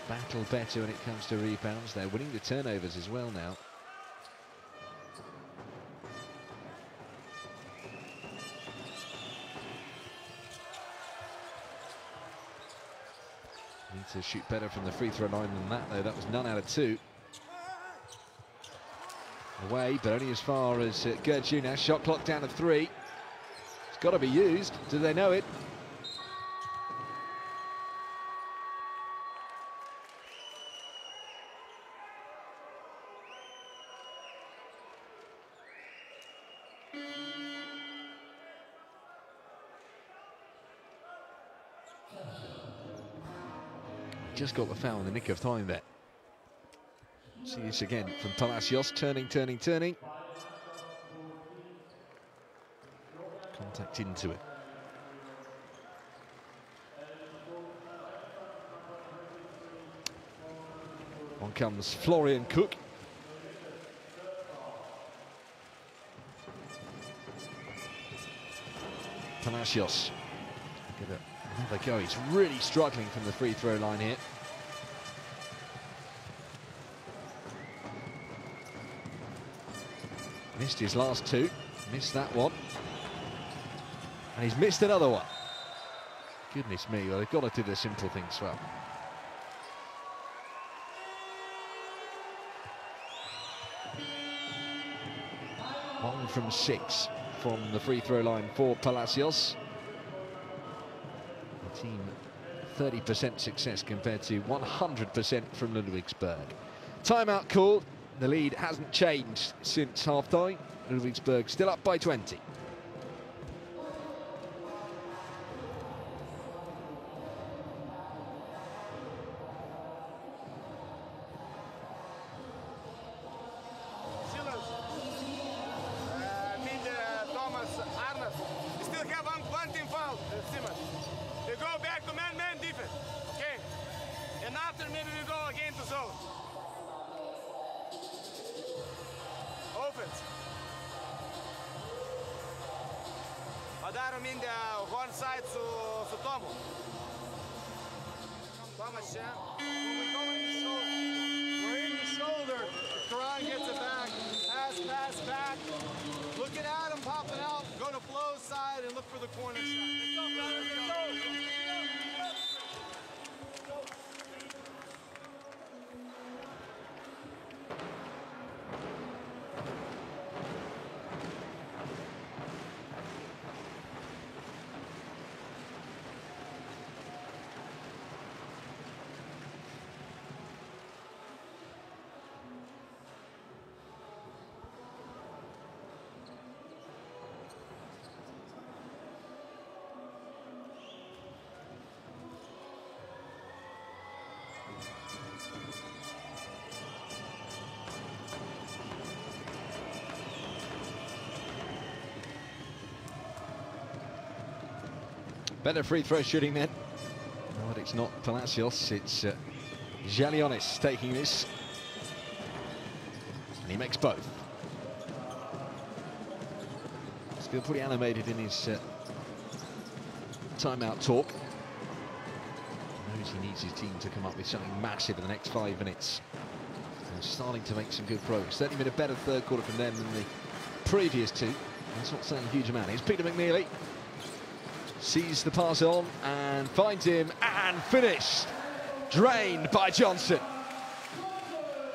battle better when it comes to rebounds. They're winning the turnovers as well now. Need to shoot better from the free throw line than that, though. That was none out of 2. Away, but only as far as Neptunas. Shot clock down to 3. It's got to be used. Do they know it? Just got the foul in the nick of time there. See this again from Palacios, turning. Contact into it. On comes Florian Cook. Palacios. Another go. He's really struggling from the free throw line here. Missed his last 2. Missed that one. And he's missed another one. Goodness me, well, they've got to do the simple things well. One from 6 from the free throw line for Palacios. The team 30% success compared to 100% from Ludwigsburg. Timeout called. The lead hasn't changed since half-time. Ludwigsburg still up by 20. Better free throw shooting then. No, but it's not Palacios, it's Jalionis taking this. And he makes both. Still pretty animated in his timeout talk. Knows he needs his team to come up with something massive in the next 5 minutes. And starting to make some good progress. Certainly been a better third quarter from them than the previous two. That's not saying a huge amount. Here's Peter McNeely. Sees the pass on and finds him and finished. Drained by Johnson.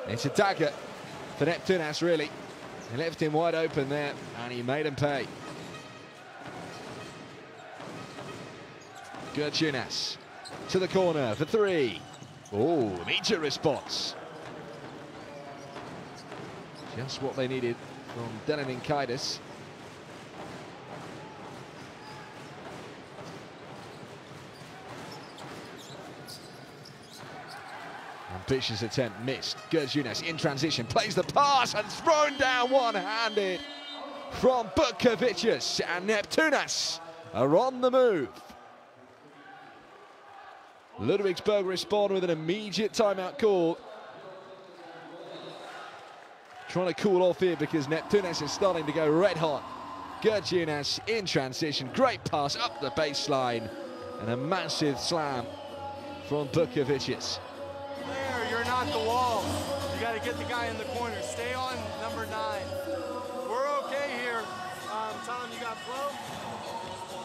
It's a dagger for Neptunas, really. He left him wide open there and he made him pay. Neptunas to the corner for 3. Oh, immediate response. Just what they needed from Neptunas. Ambitious attempt missed. Neptunas in transition, plays the pass and thrown down one-handed from Butkovicius, and Neptunas are on the move. Ludwigsburg respond with an immediate timeout call. Trying to cool off here because Neptunas is starting to go red hot. Neptunas in transition, great pass up the baseline, and a massive slam from Butkovicius. You're not the wall. You got to get the guy in the corner. Stay on number 9. We're okay here. Tom, you got flow.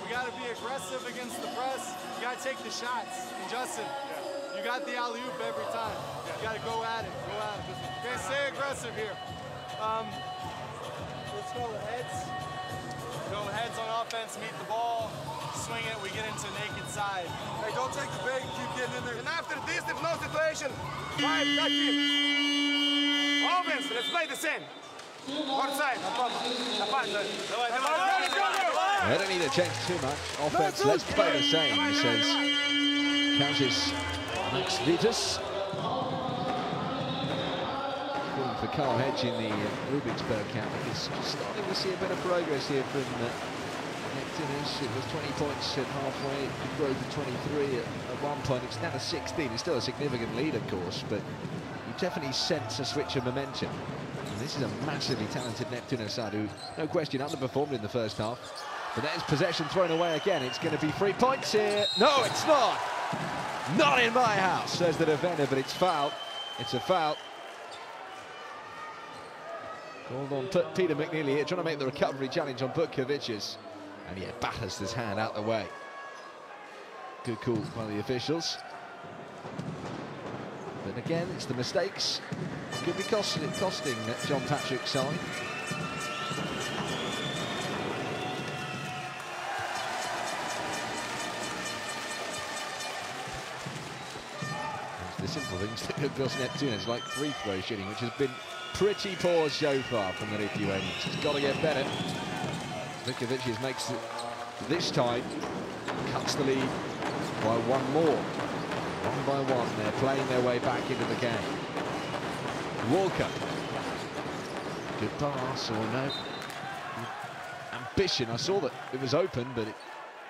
We got to be aggressive against the press. You got to take the shots. And Justin, you got the alley-oop every time. You got to go at it. Go at it. Okay, stay aggressive here. Let's go heads. Go heads on offense, meet the ball, swing it, we get into naked side. Hey, don't take the bait, keep getting in there. And after this, if no situation, 5, cut in. Offense, let's play the same. One side, no problem. They don't need to change too much. Offense, let's play the same, says Countess Max Vitus. Calling for Carl Hedge in the Ludwigsburg camp, because starting to see a bit of progress here from Neptunas. It was 20 points at halfway, it could grow to 23 at one point. It's now to 16. It's still a significant lead, of course, but you definitely sense a switch of momentum. And this is a massively talented Neptunas side who, no question, underperformed in the first half. But there's possession thrown away again. It's going to be 3 points here. No, it's not. Not in my house, says the defender, but it's foul. It's a foul. Called on Peter McNeely here, trying to make the recovery challenge on Butkovicius. And yeah, batters this hand out the way. Good call by the officials. But again, it's the mistakes. Could be costing John Patrick's side. It's the simple things that could cost Neptunas, like free throw shooting, which has been pretty poor so far from the Lithuanians. It's got to get better. Butkovicius makes it this time, cuts the lead by 1 more. 1 by 1, they're playing their way back into the game. Walker. Good pass, or no. Ambition, I saw that it was open, but it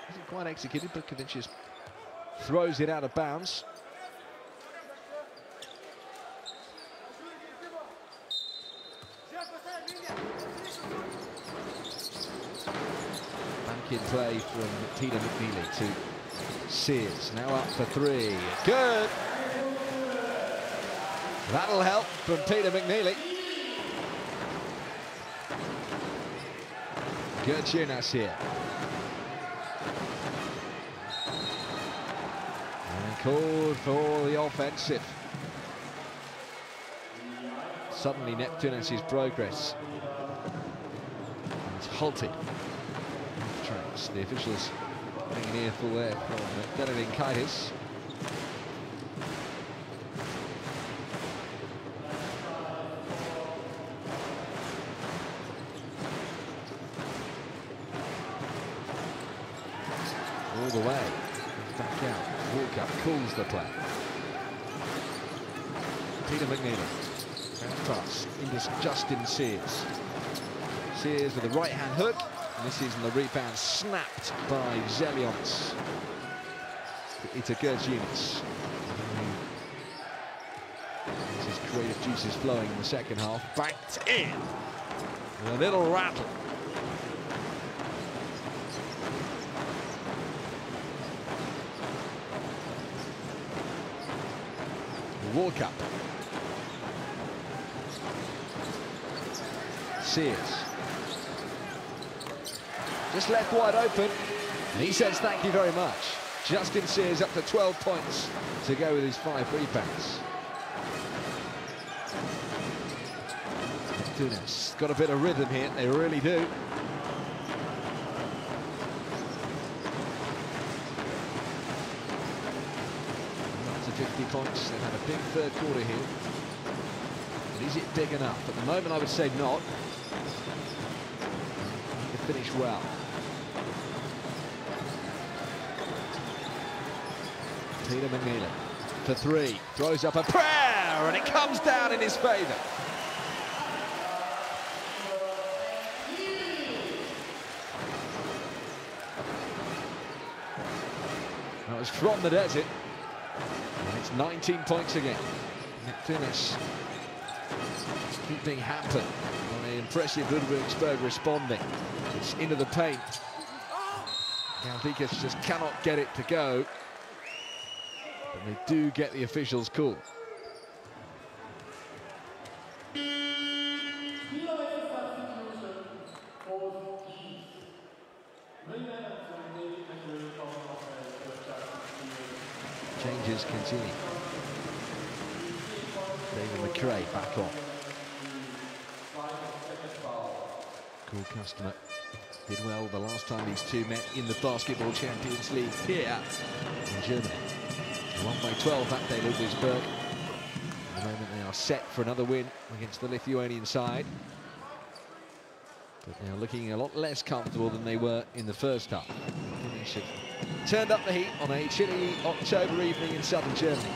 wasn't quite executed. Butkovicius throws it out of bounds. In play from Peter McNeely to Sears, now up for 3. Good! That'll help from Peter McNeely. Neptunas here. And called for the offensive. Suddenly Neptunas' progress is halted. The officials getting an earful there from Neptunas. All the way, back out. Walker calls the play. Peter McNeely, pass into Justin Sears. Sears with a right-hand hook. Misses, and the rebound snapped by Zelionis. It's a Gergiunis. His creative juices flowing in the second half. Backed in. A little rattle. The World Cup. Sears. Just left wide open. And he says thank you very much. Justin Sears up to 12 points to go with his 5 rebounds. Neptunas got a bit of rhythm here, they really do. Up to 50 points, they've had a big third quarter here. But is it big enough? At the moment I would say not. They finish well. Peter McNeillan for 3, throws up a prayer, and it comes down in his favour. That was from the desert, and it's 19 points again. Neptunas keep being hampered by the impressive Ludwigsburg responding. It's into the paint. Galdikas just cannot get it to go. But they do get the officials cool. Changes continue. David McRae back on. Cool customer. Did well the last time these two met in the Basketball Champions League here in Germany. They won by 12 that day, Ludwigsburg. At the moment they are set for another win against the Lithuanian side. But they are looking a lot less comfortable than they were in the first half. They have turned up the heat on a chilly October evening in southern Germany.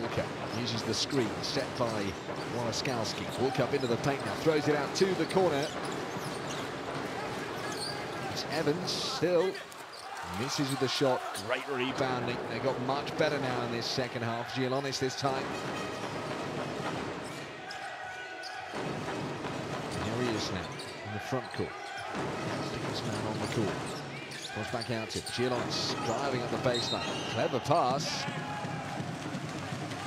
Walker uses the screen set by Walaskalski. Walker up into the paint now, throws it out to the corner. It's Evans still misses with the shot. Great rebounding. They got much better now in this second half. Gialonis this time. Here he is now in the front court. Biggest man on the court. Goes back out to Gialonis driving up the baseline. Clever pass.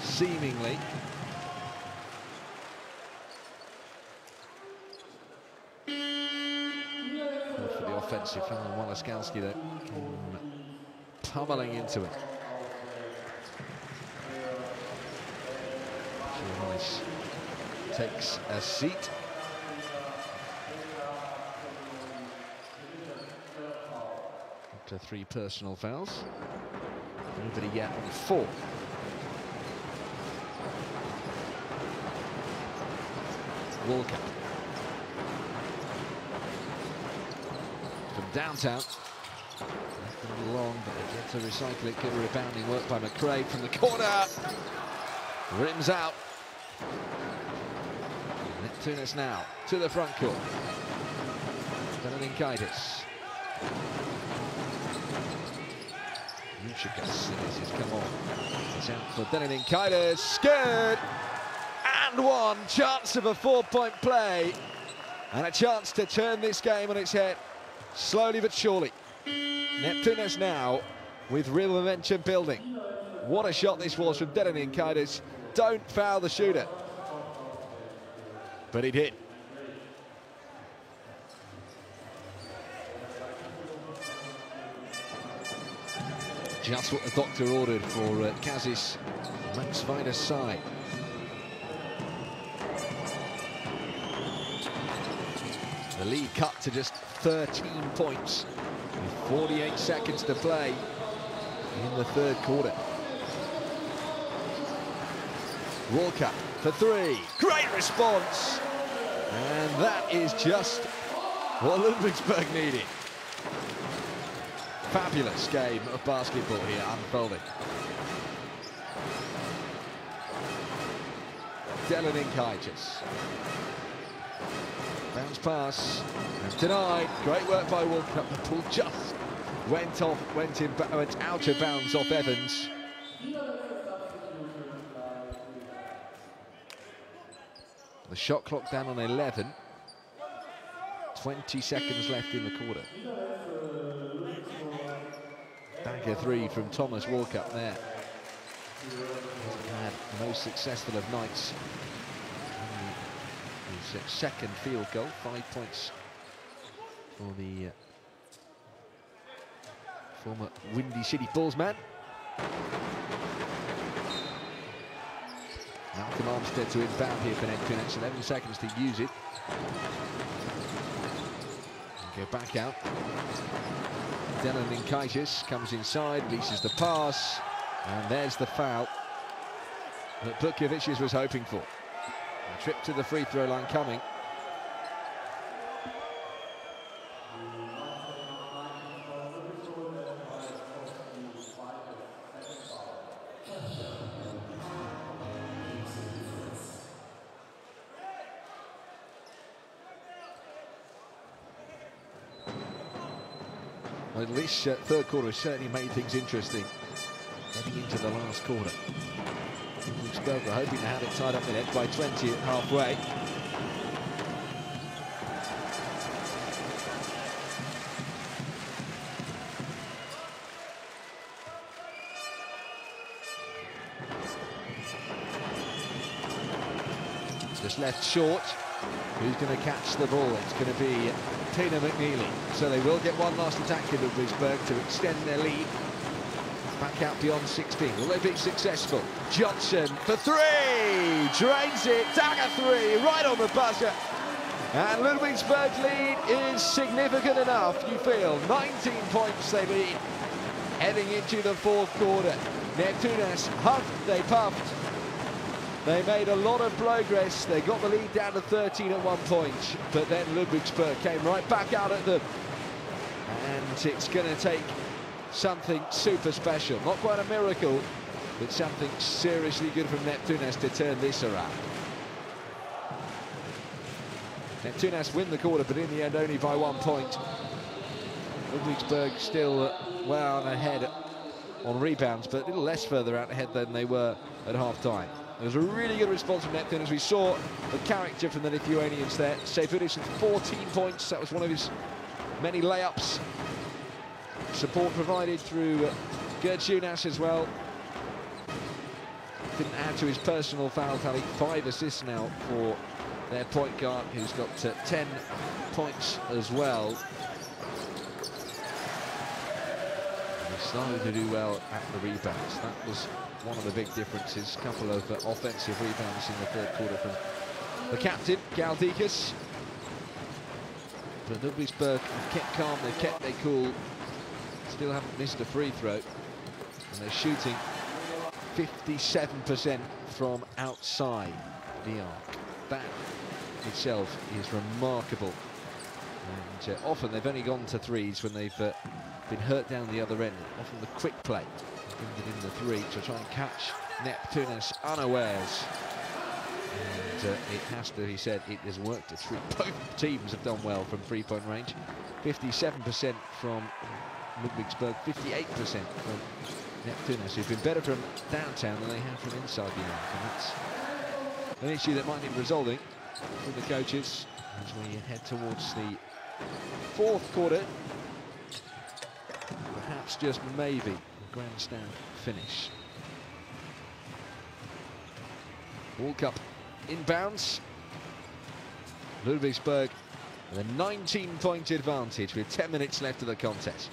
Seemingly. Good for the offensive foul. Walaskalski though, pummeling into it. Giannis takes a seat. Up to 3 personal fouls. Nobody yet on 4. Walker from downtown, long, but they get to recycle it. Good rebounding work by McRae from the corner. Rims out. Neptunas now to the front court. Denoninkaitis. Muchikas has come on. It's out for Denoninkaitis. Good. And one chance of a 4-point play, and a chance to turn this game on its head, slowly but surely. Neptunas now with real momentum building. What a shot this was from Denoninkaitis. Don't foul the shooter. But he did. Just what the doctor ordered for Kazis Max Vider's side. The lead cut to just 13 points with 48 seconds to play in the third quarter. Walker for 3. Great response. And that is just what Ludwigsburg needed. Fabulous game of basketball here unfolding. Dylan Inkaitis. Bounce pass and denied. Great work by Walkup. The ball just went out of bounds off Evans. The shot clock down on 11. 20 seconds left in the quarter. Dagger three from Thomas Walkup there. Had the most successful of nights. His second field goal, 5 points for the former Windy City Bulls man. Malcolm Armstead to inbound here for Neptunas, 11 seconds to use it. And go back out. Dylan Inkaitis comes inside, releases the pass, and there's the foul that Butkovicius was hoping for. A trip to the free throw line coming. Well, at least third quarter has certainly made things interesting heading into the last quarter. Ludwigsburg were hoping to have it tied up in it by 20 at halfway. Just left short. Who's going to catch the ball? It's going to be Tina McNeely. So they will get one last attack in Ludwigsburg to extend their lead. Back out beyond 16. Will they be successful? Johnson for three! Drains it. Dagger three, right on the buzzer. And Ludwigsburg's lead is significant enough, you feel. 19 points they lead heading into the fourth quarter. Neptunas huffed, they puffed. They made a lot of progress. They got the lead down to 13 at one point, but then Ludwigsburg came right back out at them. And it's going to take something super special. Not quite a miracle, but something seriously good from Neptunas to turn this around. Neptunas win the quarter, but in the end only by 1 point. Ludwigsburg still well ahead on rebounds, but a little less further out ahead than they were at half-time. There was a really good response from Neptunas. We saw the character from the Lithuanians there. Seifudis with 14 points. That was one of his many layups. Support provided through Gertjunas as well. Didn't add to his personal foul tally. 5 assists now for their point guard, who's got 10 points as well. And he started to do well at the rebounds. That was one of the big differences. A couple of offensive rebounds in the third quarter from the captain, Galdikas. But Ludwigsburg have kept calm, they've kept their cool. Still haven't missed a free throw. And they're shooting 57% from outside the arc. That itself is remarkable. And often they've only gone to threes when they've been hurt down the other end. Often the quick play in the three to try and catch Neptunas unawares. And it has to be said, it has worked. Both teams have done well from three-point range. 57% from Ludwigsburg, 58% from Neptunas, who've been better from downtown than they have from inside the arc. And that's an issue that might need resolving for the coaches as we head towards the fourth quarter. Perhaps just maybe a grandstand finish. Walkup inbounds. Ludwigsburg with a 19-point advantage with 10 minutes left of the contest.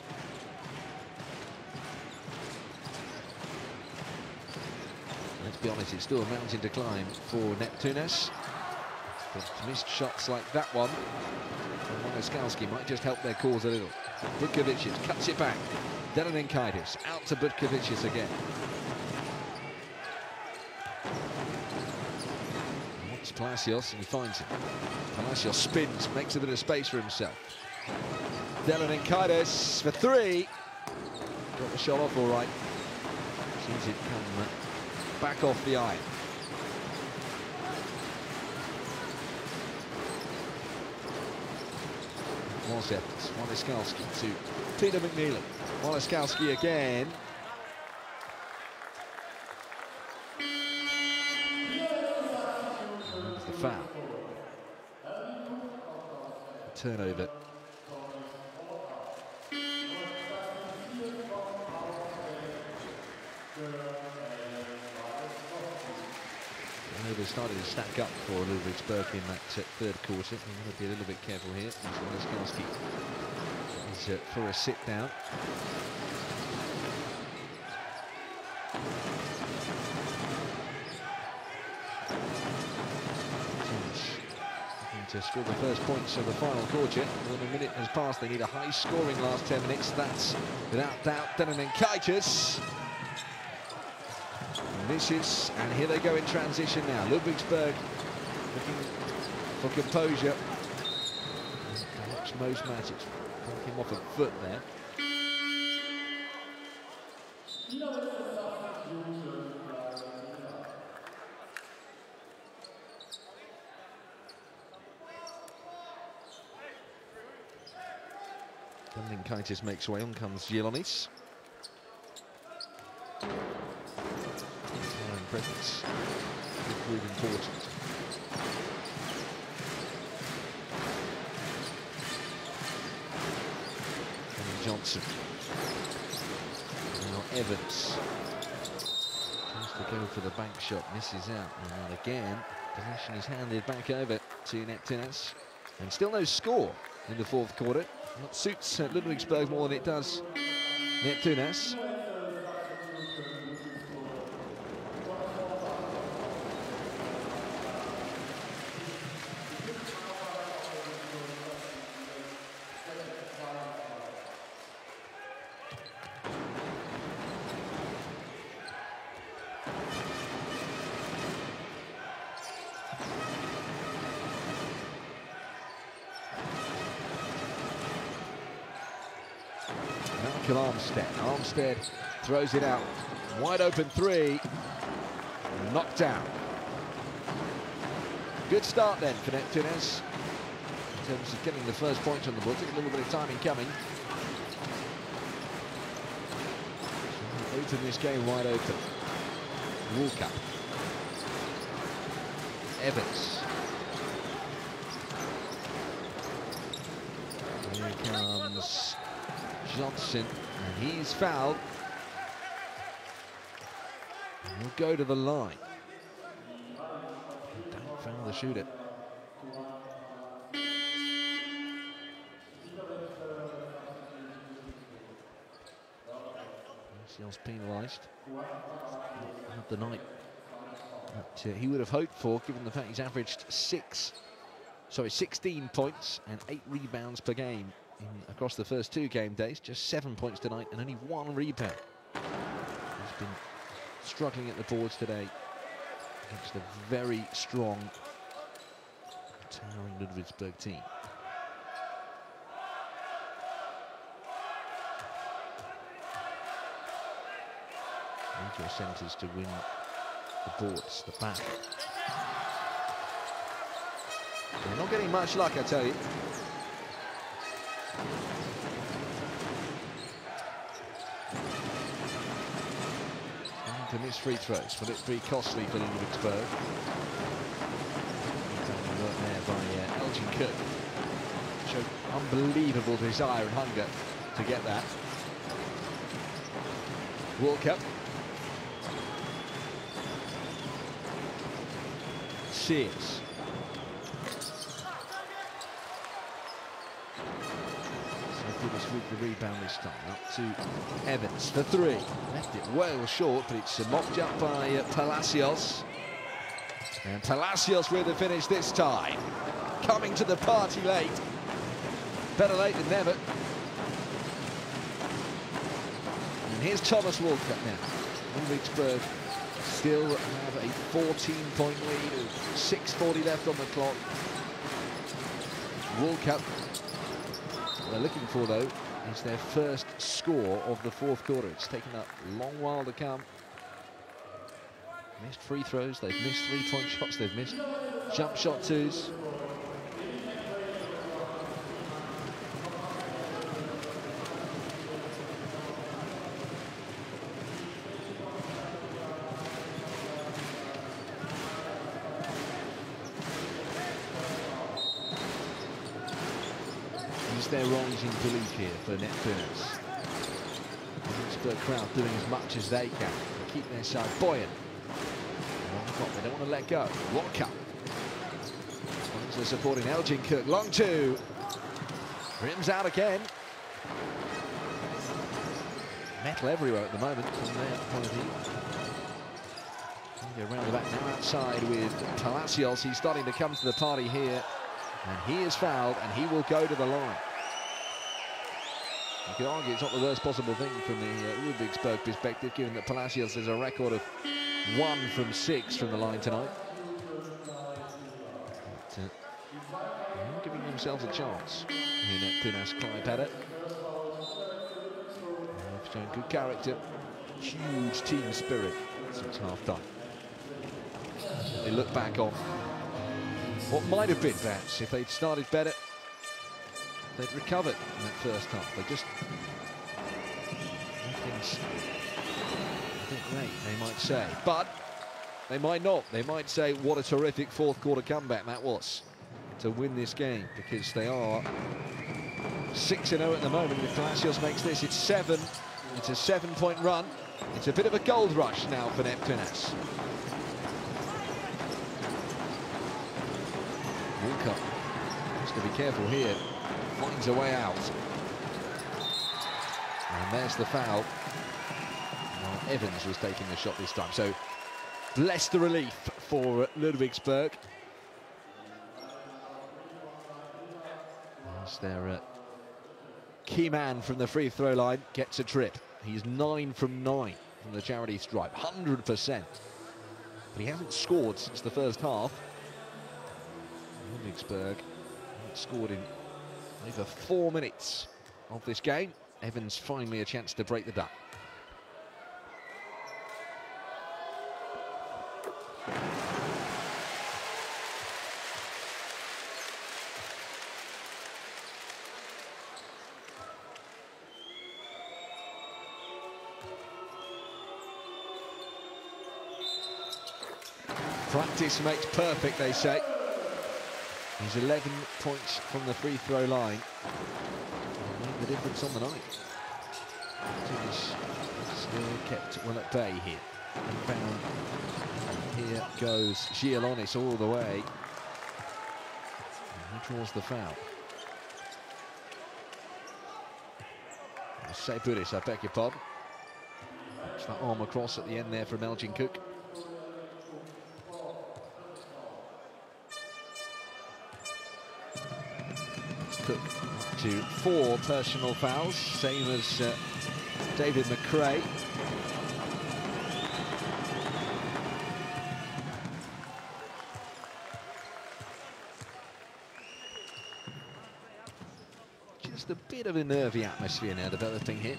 Let's be honest, it's still a mountain to climb for Neptunas. But missed shots like that one from Monoskalski might just help their cause a little. Butkovicius cuts it back. Dylan Inkaitis out to Butkovicius again. It's Palacios, and he finds him. Palacios spins, makes a bit of space for himself. Delanenkaitis for three. Got the shot off all right. Sees it come back off the iron. Was Evans, Waliszkowski to Peter McNeely. Waliszkowski again. There's the foul. Turnover. Turnover started to stack up for Ludwigsburg in that third quarter. We want to be a little bit careful here. Waliszkowski is for a sit down. To score the first points of the final quarter. When a minute has passed, they need a high-scoring last 10 minutes. That's, without doubt, Delanenkaitis. Misses, and here they go in transition now. Ludwigsburg looking for composure. Perhaps most matches. Came off a foot there. Delanenkaitis makes way, on comes Zielonis. Iron presence will prove important. And Johnson. Now Evans. Tries to go for the bank shot, misses out. And again, possession is handed back over to Neptunas. And still no score in the fourth quarter. That suits Ludwigsburg more than it does Neptunas. Armstead throws it out. Wide open three. Knocked down. Good start then for Neptunas in terms of getting the first point on the board. Took a little bit of time in coming. Open this game wide open. Walker. Evans. Here comes Johnson, and he's fouled. And he'll go to the line. Don't foul the shooter. Martial's penalised. Not the night that he would have hoped for, given the fact he's averaged 16 points and 8 rebounds per game across the first 2 game days. Just 7 points tonight and only 1 rebound. He's been struggling at the boards today against a very strong, towering Ludwigsburg team. Major centres to win the boards, the back. They're not getting much luck, I tell you. To miss free throws, will it be costly for Ludwigsburg? Work there by Elgin Cook. Showed unbelievable desire and hunger to get that. Walker. Sears. With the rebound this time, up to Evans for 3. Left it well short, but it's mopped up by Palacios. And Palacios with the finish this time. Coming to the party late. Better late than never. And here's Thomas Walker now. Ludwigsburg Still have a 14-point lead, 6:40 left on the clock. World Cup. What they're looking for, though, is their first score of the fourth quarter. It's taken a long while to come. Missed free throws, they've missed three-point shots, they've missed jump shot twos. Is there rising belief here for Neptunas? The crowd doing as much as they can to keep their side buoyant. They don't want to let go. Walker. They're supporting Elgin Cook. Long two. Rims out again. Metal everywhere at the moment from their point of view. Go around the back now outside with Palacios. He's starting to come to the party here. And he is fouled and he will go to the line. You could argue it's not the worst possible thing from the Ludwigsburg perspective, given that Palacios has a record of 1 from 6 from the line tonight. But, they're giving themselves a chance in Neptunas Klaipeda. They've shown good character, huge team spirit since half-time. They look back on what might have been, perhaps, if they'd started better. They'd recovered in that first half. They just... nothing's... I think great, they might say. But they might not. They might say, what a terrific fourth quarter comeback that was to win this game, because they are 6-0 at the moment. If Palacios makes this, it's 7. It's a 7-point run. It's a bit of a gold rush now for Neptunas. Walker has to be careful here. Finds a way out. And there's the foul. Well, Evans was taking the shot this time. So, bless the relief for Ludwigsburg. As their key man from the free throw line gets a trip. He's 9 from 9 from the charity stripe, 100%. But he hasn't scored since the first half. Ludwigsburg scored in over 4 minutes of this game. Evans finally a chance to break the duck. Practice makes perfect, they say. He's 11 points from the free throw line. Made the difference on the night. He's still kept well at bay here. Inbound. Here goes Gialonis all the way. And he draws the foul. Say Buddhist, I beg your pardon. It's that arm across at the end there from Elgin Cook. Cook up to 4 personal fouls, same as David McRae. Just a bit of a nervy atmosphere now developing here.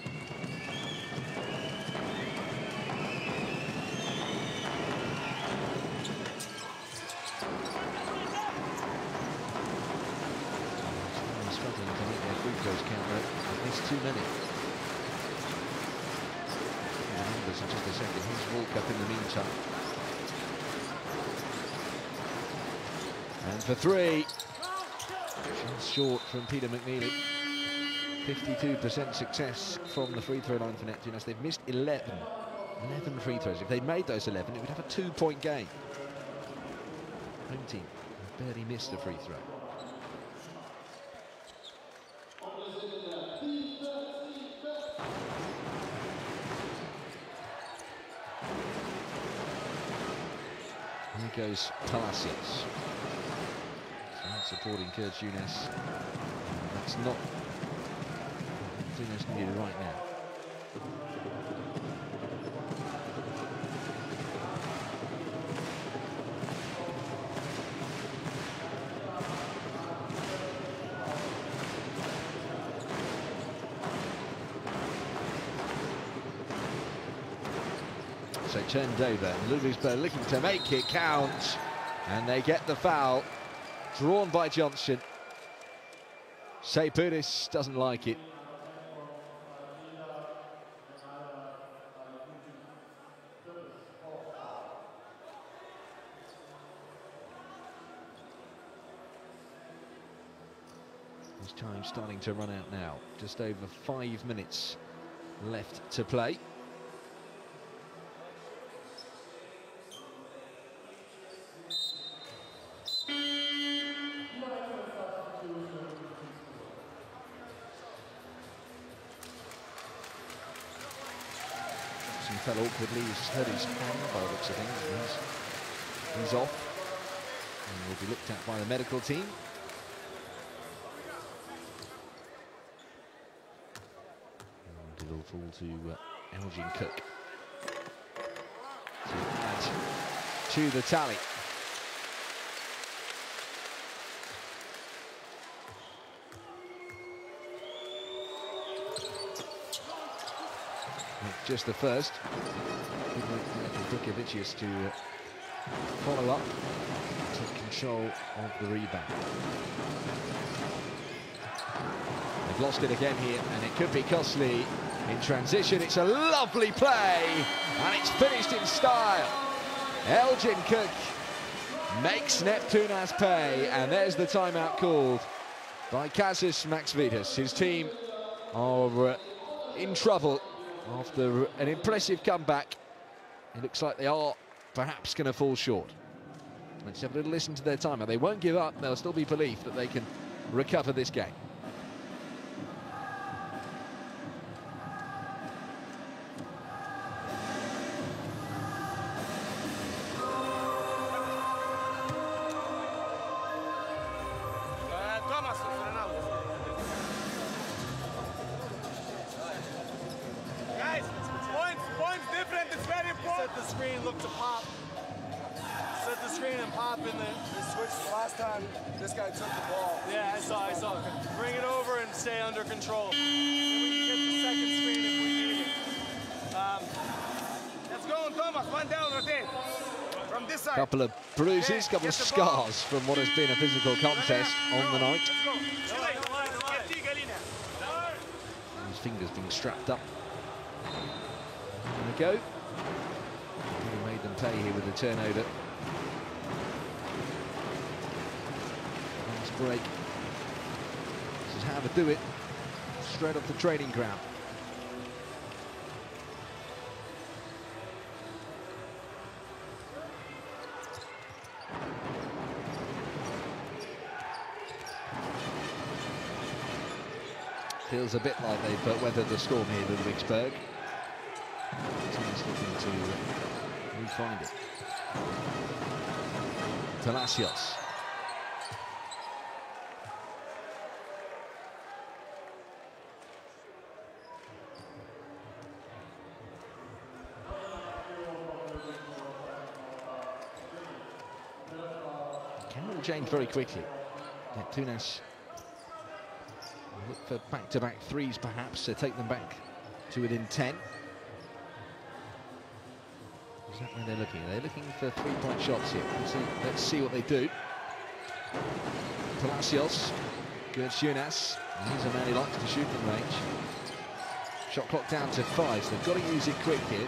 Too many. Numbers in just a second. Here's Volk up in the meantime. And for 3. Just short from Peter McNeely. 52% success from the free throw line for Neptunas. They've missed 11 free throws. If they'd made those 11, it would have a 2-point game. Home team barely missed a free throw. Goes Palacios. So supporting Kurt Younes. That's not what Neptunas needed right now. they turned over. Ludwigsburg looking to make it count, and they get the foul. Drawn by Johnson. Seipuris doesn't like it. His time starting to run out now. Just over 5 minutes left to play. Fell awkwardly, he's hurt his hand by the looks of things. He's off and will be looked at by the medical team. And it'll fall to Elgin Cook to add to the tally. Just the first. Vukovic to follow up, take control of the rebound. They've lost it again here, and it could be costly in transition. It's a lovely play, and it's finished in style. Elgin Cook makes Neptunas pay, and there's the timeout called by Kazis Maxvidas. His team are in trouble after an impressive comeback. It looks like they are perhaps going to fall short. Let's have a little listen to their timer. They won't give up. There'll still be belief that they can recover this game. This guy took the ball. Yeah, I saw. Bring it over and stay under control. And we can get the second screen if we need it. Let's go, Thomas. One down, rotate. From this side. Couple of bruises, couple of scars from what has been a physical contest on the night. His fingers being strapped up. There we go. He made them pay here with the turnover. Break. This is how to do it, straight off the training ground. Feels a bit like they've weathered the storm here, Ludwigsburg. Team's looking to re-find it. Palacios. Change very quickly. Neptunas look for back-to-back threes perhaps to take them back to within 10. Is that where they're looking? They're looking for three-point shots here. Let's see what they do. Palacios, Gertjunas. He's a man who likes to shoot from range. Shot clock down to 5, so they've got to use it quick here.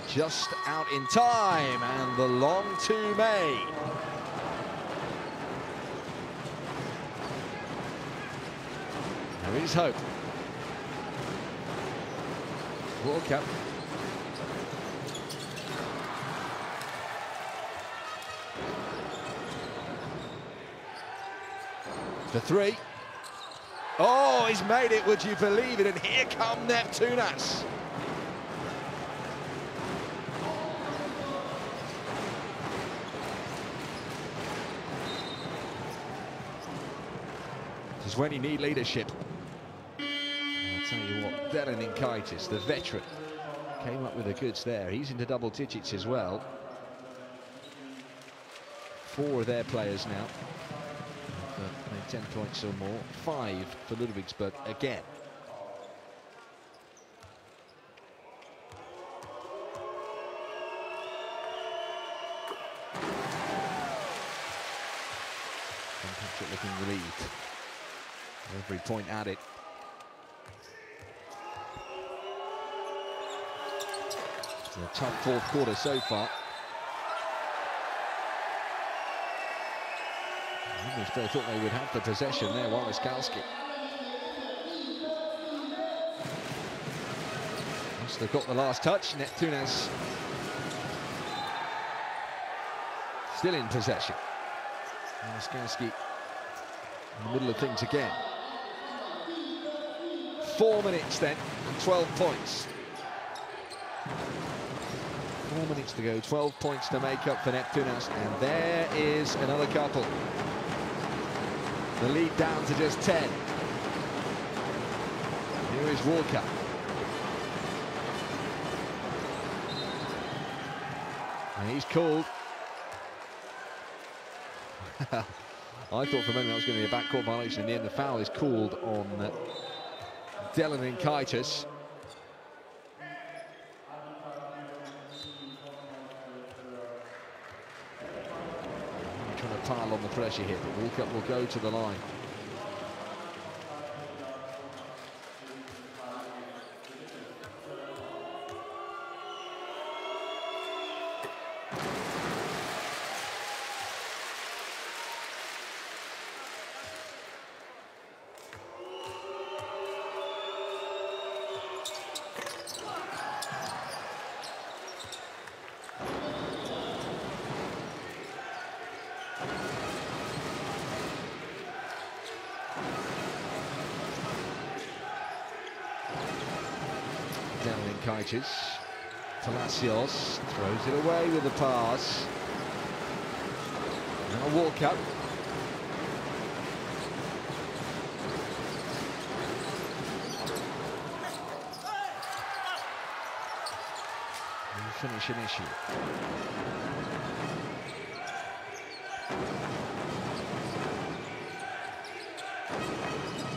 Just out in time, and the long two made. There is hope. World Cup. The three. Oh, he's made it, would you believe it? And here come Neptunas. When you need leadership. I'll tell you what, Delaninkaitis, the veteran, came up with the goods there. He's into double digits as well. 4 of their players now have made 10 points or more. 5 for Ludwigsburg again. looking relieved. Every point added. It's a tough fourth quarter so far. Ludwigsburg thought they would have the possession there, Waliskalski. Once they've got the last touch, Neptunas still in possession. Waliskalski in the middle of things again. 4 minutes then, and 12 points. 4 minutes to go, 12 points to make up for Neptunas, and there is another couple. The lead down to just 10. Here is Walker. And he's called. I thought for a moment that was going to be a backcourt violation. In the end, the foul is called on Delaninkaitis. Trying to pile on the pressure here, but Walker will go to the line. Delaninkaitis. Palacios throws it away with the pass. Now Walker. Finish an issue.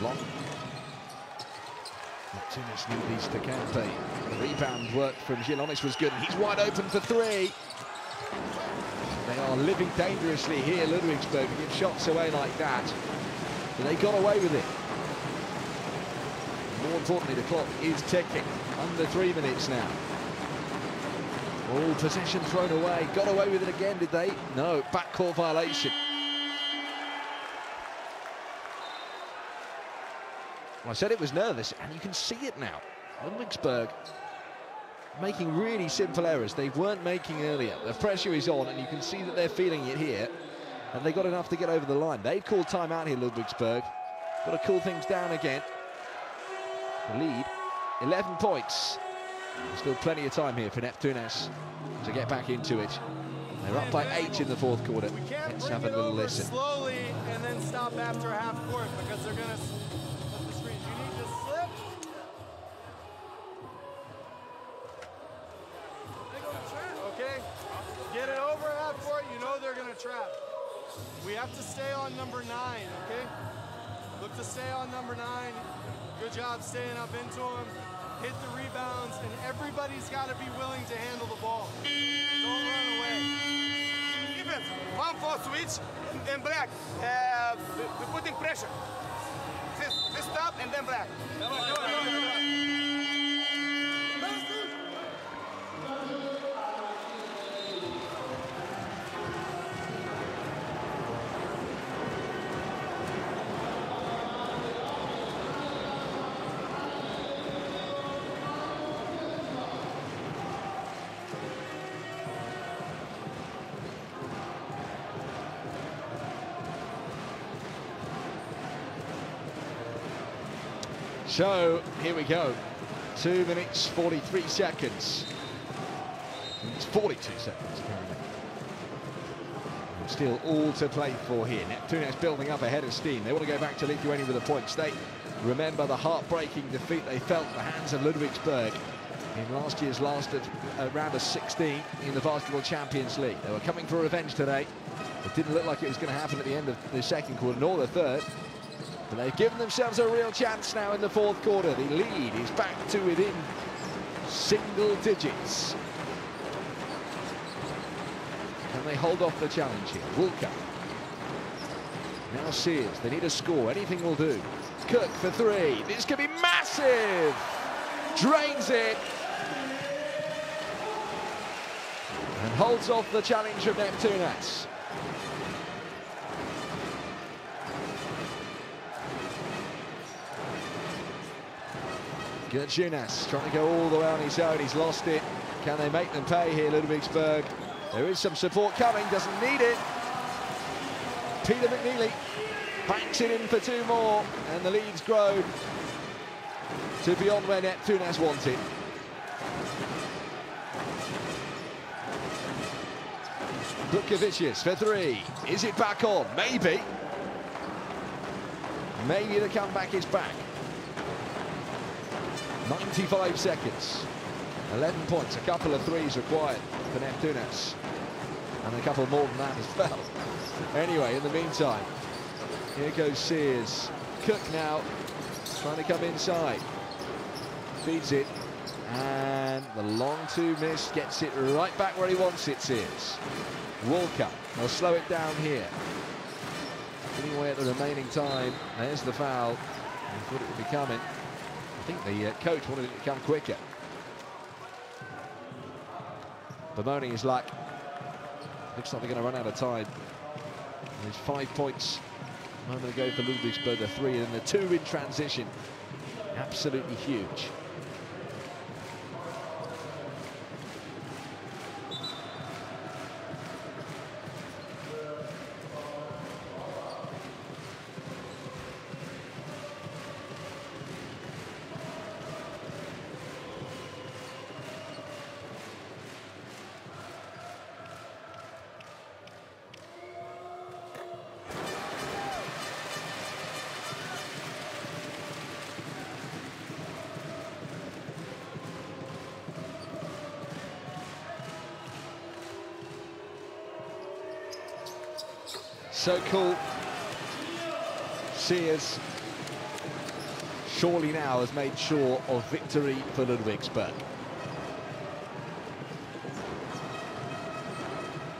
Long. Neptunas need these to Kante. The rebound work from Gilonis was good. He's wide open for three. They are living dangerously here, Ludwigsburg, to give shots away like that. But they got away with it. More importantly, the clock is ticking. Under 3 minutes now. Oh, possession thrown away. Got away with it again, did they? No, backcourt violation. I said it was nervous, and you can see it now. Ludwigsburg making really simple errors they weren't making earlier. The pressure is on, and you can see that they're feeling it here. And they got enough to get over the line. They've called timeout here, Ludwigsburg. Got to cool things down again. The lead, 11 points. Still plenty of time here for Neptunas to get back into it. They're up by 8 in the fourth quarter. Let's have a little listen. Slowly and then stop after half court because they're going to flip the screens. You need to slip. Okay, get it over half court. You know they're going to trap. We have to stay on number 9, okay? Look to stay on number 9. Good job staying up into him. Hit the rebounds, and everybody's got to be willing to handle the ball. Don't run away. Defense, 1-4 switch, and black. We're putting pressure. This stop, and then black. So, here we go. 2 minutes, 43 seconds. It's 42 seconds, apparently. Still all to play for here. Neptunas building up ahead of steam. They want to go back to Lithuania with a point. They remember the heartbreaking defeat they felt at the hands of Ludwigsburg in last year's round of 16 in the Basketball Champions League. They were coming for revenge today. It didn't look like it was going to happen at the end of the second quarter, nor the third. But they've given themselves a real chance now in the fourth quarter. The lead is back to within single digits. Can they hold off the challenge here? Walker. Now Sears, they need a score, anything will do. Cook for three, this could be massive! Drains it! And holds off the challenge of Neptunas. Gertjunas trying to go all the way on his own, he's lost it. Can they make them pay here, Ludwigsburg? There is some support coming, doesn't need it. Peter McNeely banks it in for two more, and the leads grow to beyond where Neptunas wanted. Bukavicius for three. Is it back on? Maybe. Maybe the comeback is back. 95 seconds. 11 points. A couple of threes required for Neptunas. And a couple more than that as well. Anyway, in the meantime, here goes Sears. Cook now trying to come inside. Feeds it. And the long two miss, gets it right back where he wants it, Sears. Walker, they'll slow it down here. Giving away at the remaining time. There's the foul. I thought it would be coming. I think the coach wanted it to come quicker. Bemoaning his luck. Looks like they're going to run out of time. There's 5 points a moment ago for Ludwigsburg, the 3, and the 2 in transition. Absolutely huge. So cool. Sears surely now has made sure of victory for Ludwigsburg.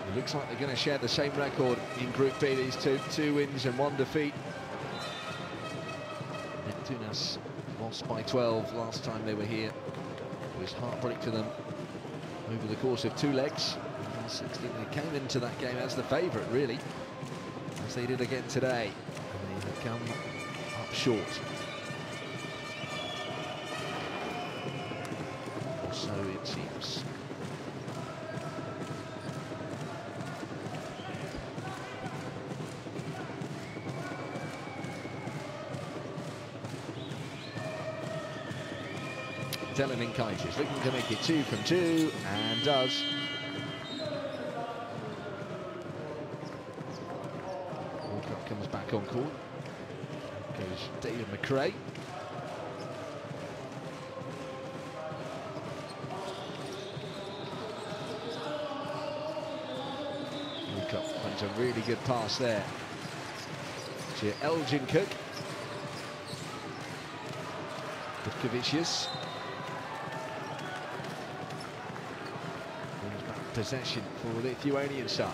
It looks like they're going to share the same record in Group B, these two wins and 1 defeat. Neptunas lost by 12 last time they were here. It was heartbreak to them over the course of 2 legs. 16, they came into that game as the favourite, really, as they did again today, and they have come up short. Or so it seems. Dylan Inkaitis looking to make it 2 from 2, and does. Comes back on court. Goes David McRae. Finds a really good pass there to Elgin Cook. Bukavicius. Brings back possession for the Lithuanian side.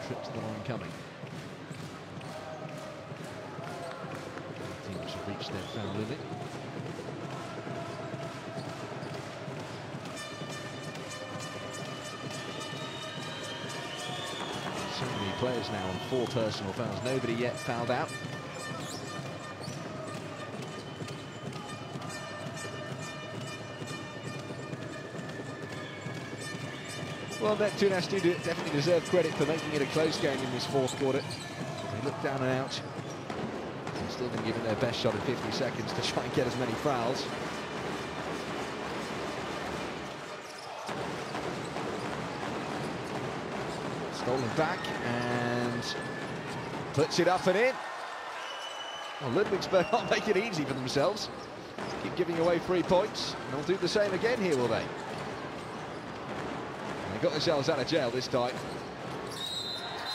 Trip to the line coming. Teams have reached their foul limit. So many players now on 4 personal fouls. Nobody yet fouled out. Well, Neptunas definitely deserve credit for making it a close game in this 4th quarter. They look down and out. They've still been given their best shot in 50 seconds to try and get as many fouls. Stolen back and puts it up and in. Well, Ludwigsburg aren't making it easy for themselves. Keep giving away 3 points. And they'll do the same again here, will they? They got themselves out of jail this time.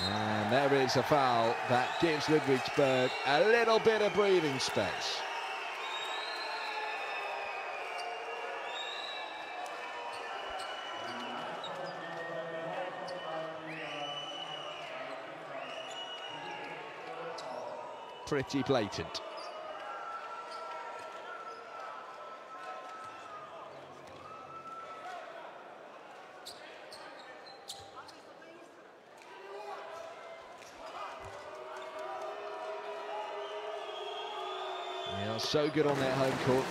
And there is a foul that gives Ludwigsburg a little bit of breathing space. pretty blatant. They are so good on their home court.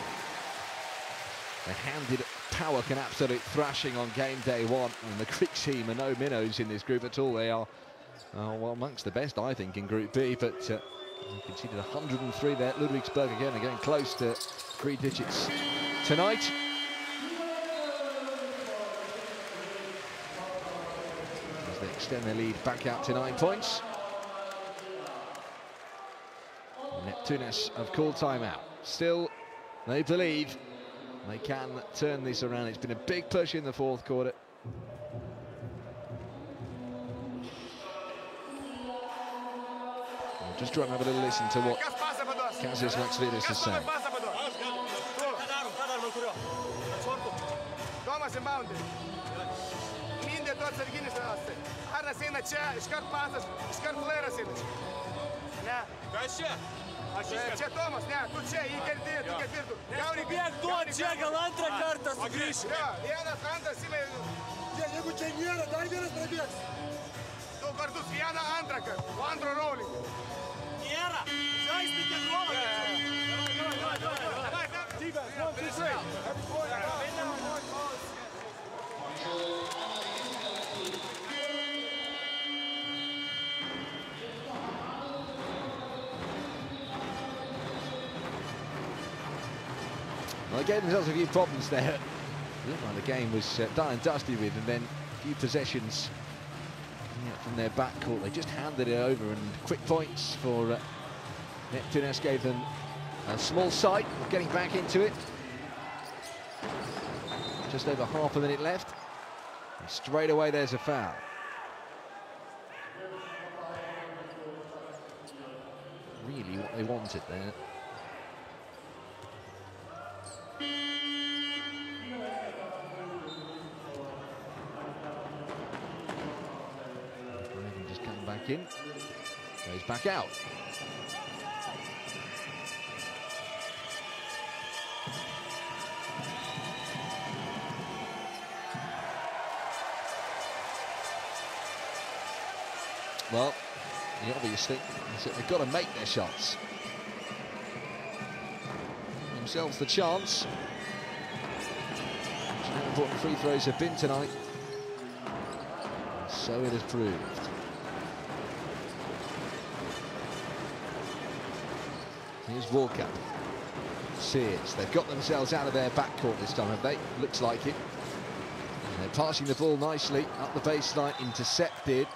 They handed Power an absolute thrashing on game day one, and the Greek team are no minnows in this group at all. They are well, amongst the best, I think, in Group B, but they conceded 103 there at Ludwigsburg again. They're getting close to 3 digits tonight. As they extend their lead back out to 9 points. Neptunas have called timeout. Still, they believe they can turn this around. It's been a big push in the fourth quarter. We'll just try and have a little listen to what Kazis Maksvidis is saying. Čia Tomas, ne, tu čia, jį kerti, tu ketvirtų. Bėg duot, čia gal antrą kartą sugrįši. Jo, vienas, antras, Simai. Jeigu čia nėra, dar vienas prabėgs. 2 kartus, vieną, antrą kartą, po antro rolingą. Nėra, žaiskite nuomonę. Well, they gave themselves a few problems there. It looked like the game was done and dusted with, and then a few possessions from their backcourt. They just handed it over, and quick points for Neptunas gave them a small sight of getting back into it. Just over half a minute left. And straight away there's a foul. Really what they wanted there. Just coming back in, goes back out. Well, the obvious thing is that they've got to make their shots. Themselves the chance. How important free throws have been tonight. And so it has proved. Here's Walker. Sears. They've got themselves out of their backcourt this time, have they? Looks like it. And they're passing the ball nicely up the baseline, intercepted.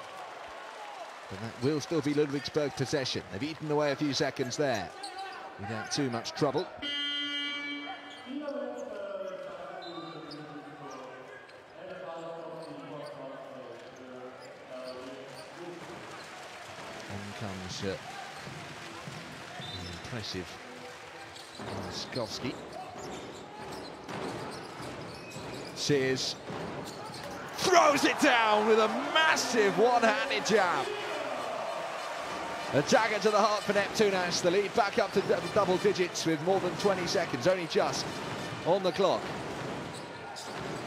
But that will still be Ludwigsburg possession. They've eaten away a few seconds there without too much trouble. On comes the impressive Skovski. Sears throws it down with a massive one-handed jab. A dagger to the heart for Neptunas. The lead back up to double digits with more than 20 seconds, only just on the clock.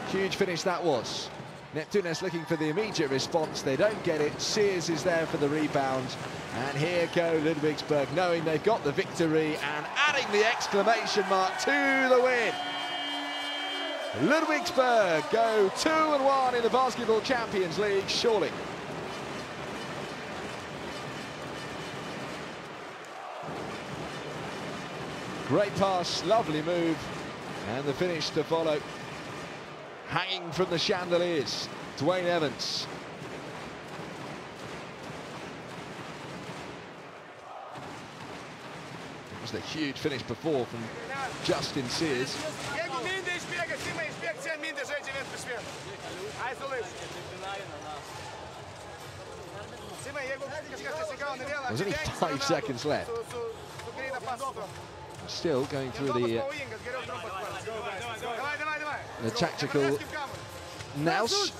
Huge finish that was. Neptunas looking for the immediate response. They don't get it. Sears is there for the rebound. And here go Ludwigsburg, knowing they've got the victory and adding the exclamation mark to the win. Ludwigsburg go 2-1 in the Basketball Champions League, surely. Great pass, lovely move, and the finish to follow. Hanging from the chandeliers, Dwayne Evans. It was the huge finish before from Justin Sears. There's only 5 seconds left. Still going through the tactical nous.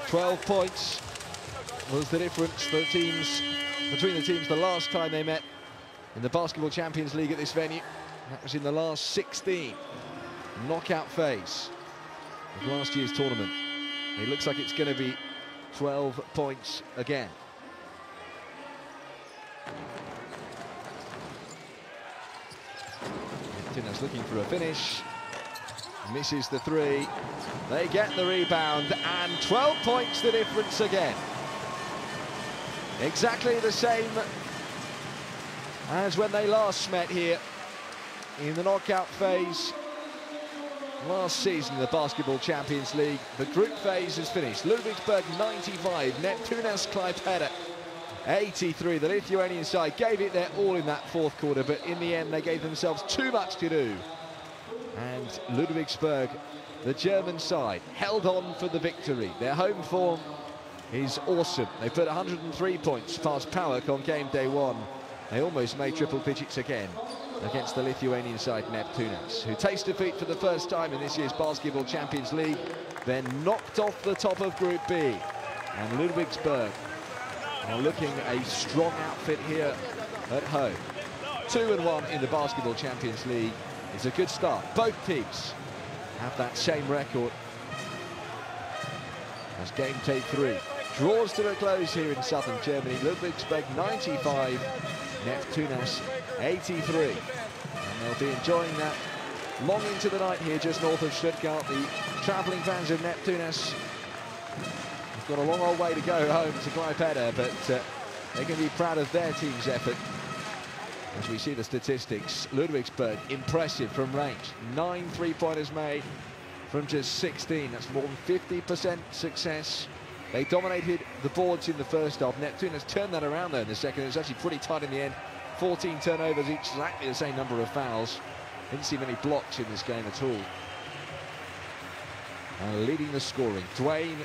12 points was the difference between the teams the last time they met in the Basketball Champions League at this venue. That was in the last 16 knockout phase of last year's tournament. It looks like it's going to be 12 points again. Neptunas looking for a finish. Misses the three. They get the rebound, and 12 points the difference again. Exactly the same as when they last met here in the knockout phase last season in the Basketball Champions League. The group phase is finished. Ludwigsburg 95, Neptunas Klaipeda 83. The Lithuanian side gave it their all in that fourth quarter, but in the end they gave themselves too much to do. And Ludwigsburg, the German side, held on for the victory. Their home form is awesome. They put 103 points past PAOK on game day one. They almost made triple digits again against the Lithuanian side Neptunas, who taste defeat for the first time in this year's Basketball Champions League, then knocked off the top of Group B. And Ludwigsburg are looking a strong outfit here at home. 2-1 in the Basketball Champions League. It's a good start. Both teams have that same record as game day 3. Draws to a close here in southern Germany. Ludwigsburg 95, Neptunas 83. And they'll be enjoying that long into the night here just north of Stuttgart. The travelling fans of Neptunas have got a long old way to go home to Klaipeda, but they can be proud of their team's effort. As we see the statistics, Ludwigsburg impressive from range. 9 three-pointers made from just 16. That's more than 50% success. They dominated the boards in the first half. Neptunas turned that around though in the second. It was actually pretty tight in the end. 14 turnovers, each exactly the same number of fouls. Didn't see many blocks in this game at all. And leading the scoring, Dwayne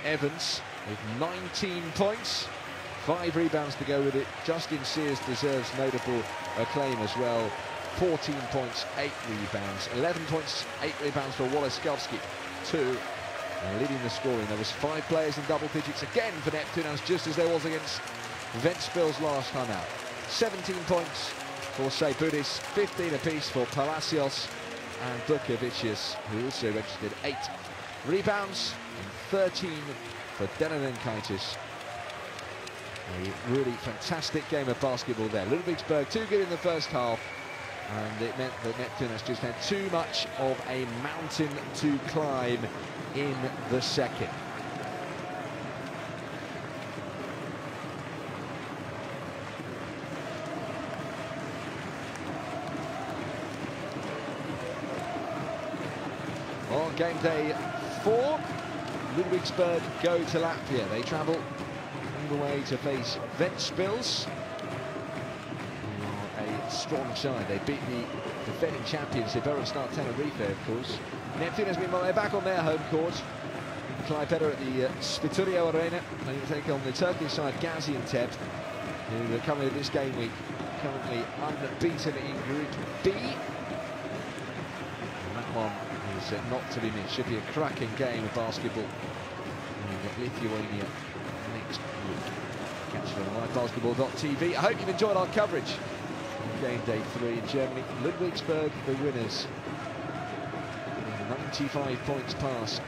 Evans with 19 points. 5 rebounds to go with it. Justin Sears deserves notable acclaim as well. 14 points, 8 rebounds. 11 points, 8 rebounds for Woloskowski. 2. And leading the scoring, there was 5 players in double digits again for Neptunas, just as there was against Ventspils last time out. 17 points for Seibudis, 15 apiece for Palacios and Bukavicius, who also registered 8 rebounds and 13 for Dennerenkaitis. A really fantastic game of basketball there. Ludwigsburg too good in the first half, and it meant that Neptunas just had too much of a mountain to climb in the second. On game day 4, Ludwigsburg go to Latvia. They travel all the way to face Ventspils, a strong side. They beat the defending champions, Iberostar Tenerife, of course. Neptunas, meanwhile, they're back on their home court. Klaipeda at the Spiturio Arena. They take on the Turkish side Gaziantep, who are coming to this game week currently unbeaten in Group B. And that one is not to be missed. Should be a cracking game of basketball in Lithuania next week. Catch it on livebasketball.tv. I hope you've enjoyed our coverage of game day 3 in Germany. Ludwigsburg, the winners, 95 points past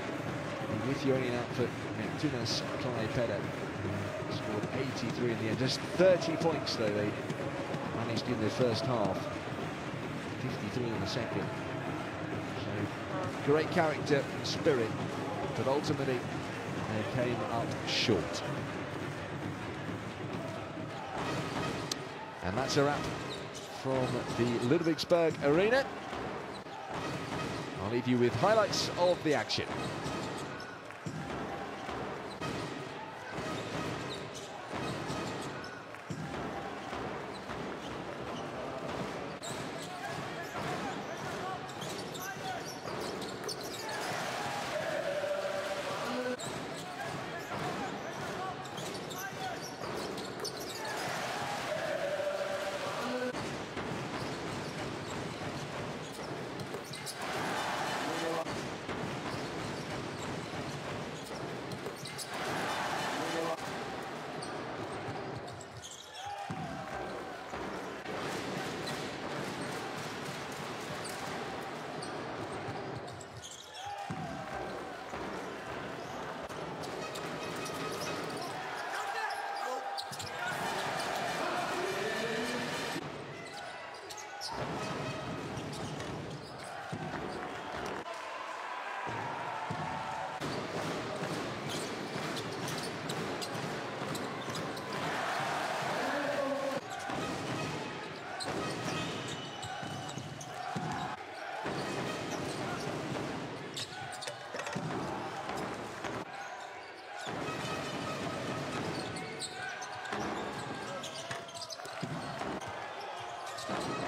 the Lithuanian outfit Neptunas Klaipeda, scored 83 in the end. Just 30 points though they managed in the first half, 53 in the second. So great character and spirit, but ultimately they came up short. And that's a wrap from the Ludwigsburg Arena. I'll leave you with highlights of the action. Oscar.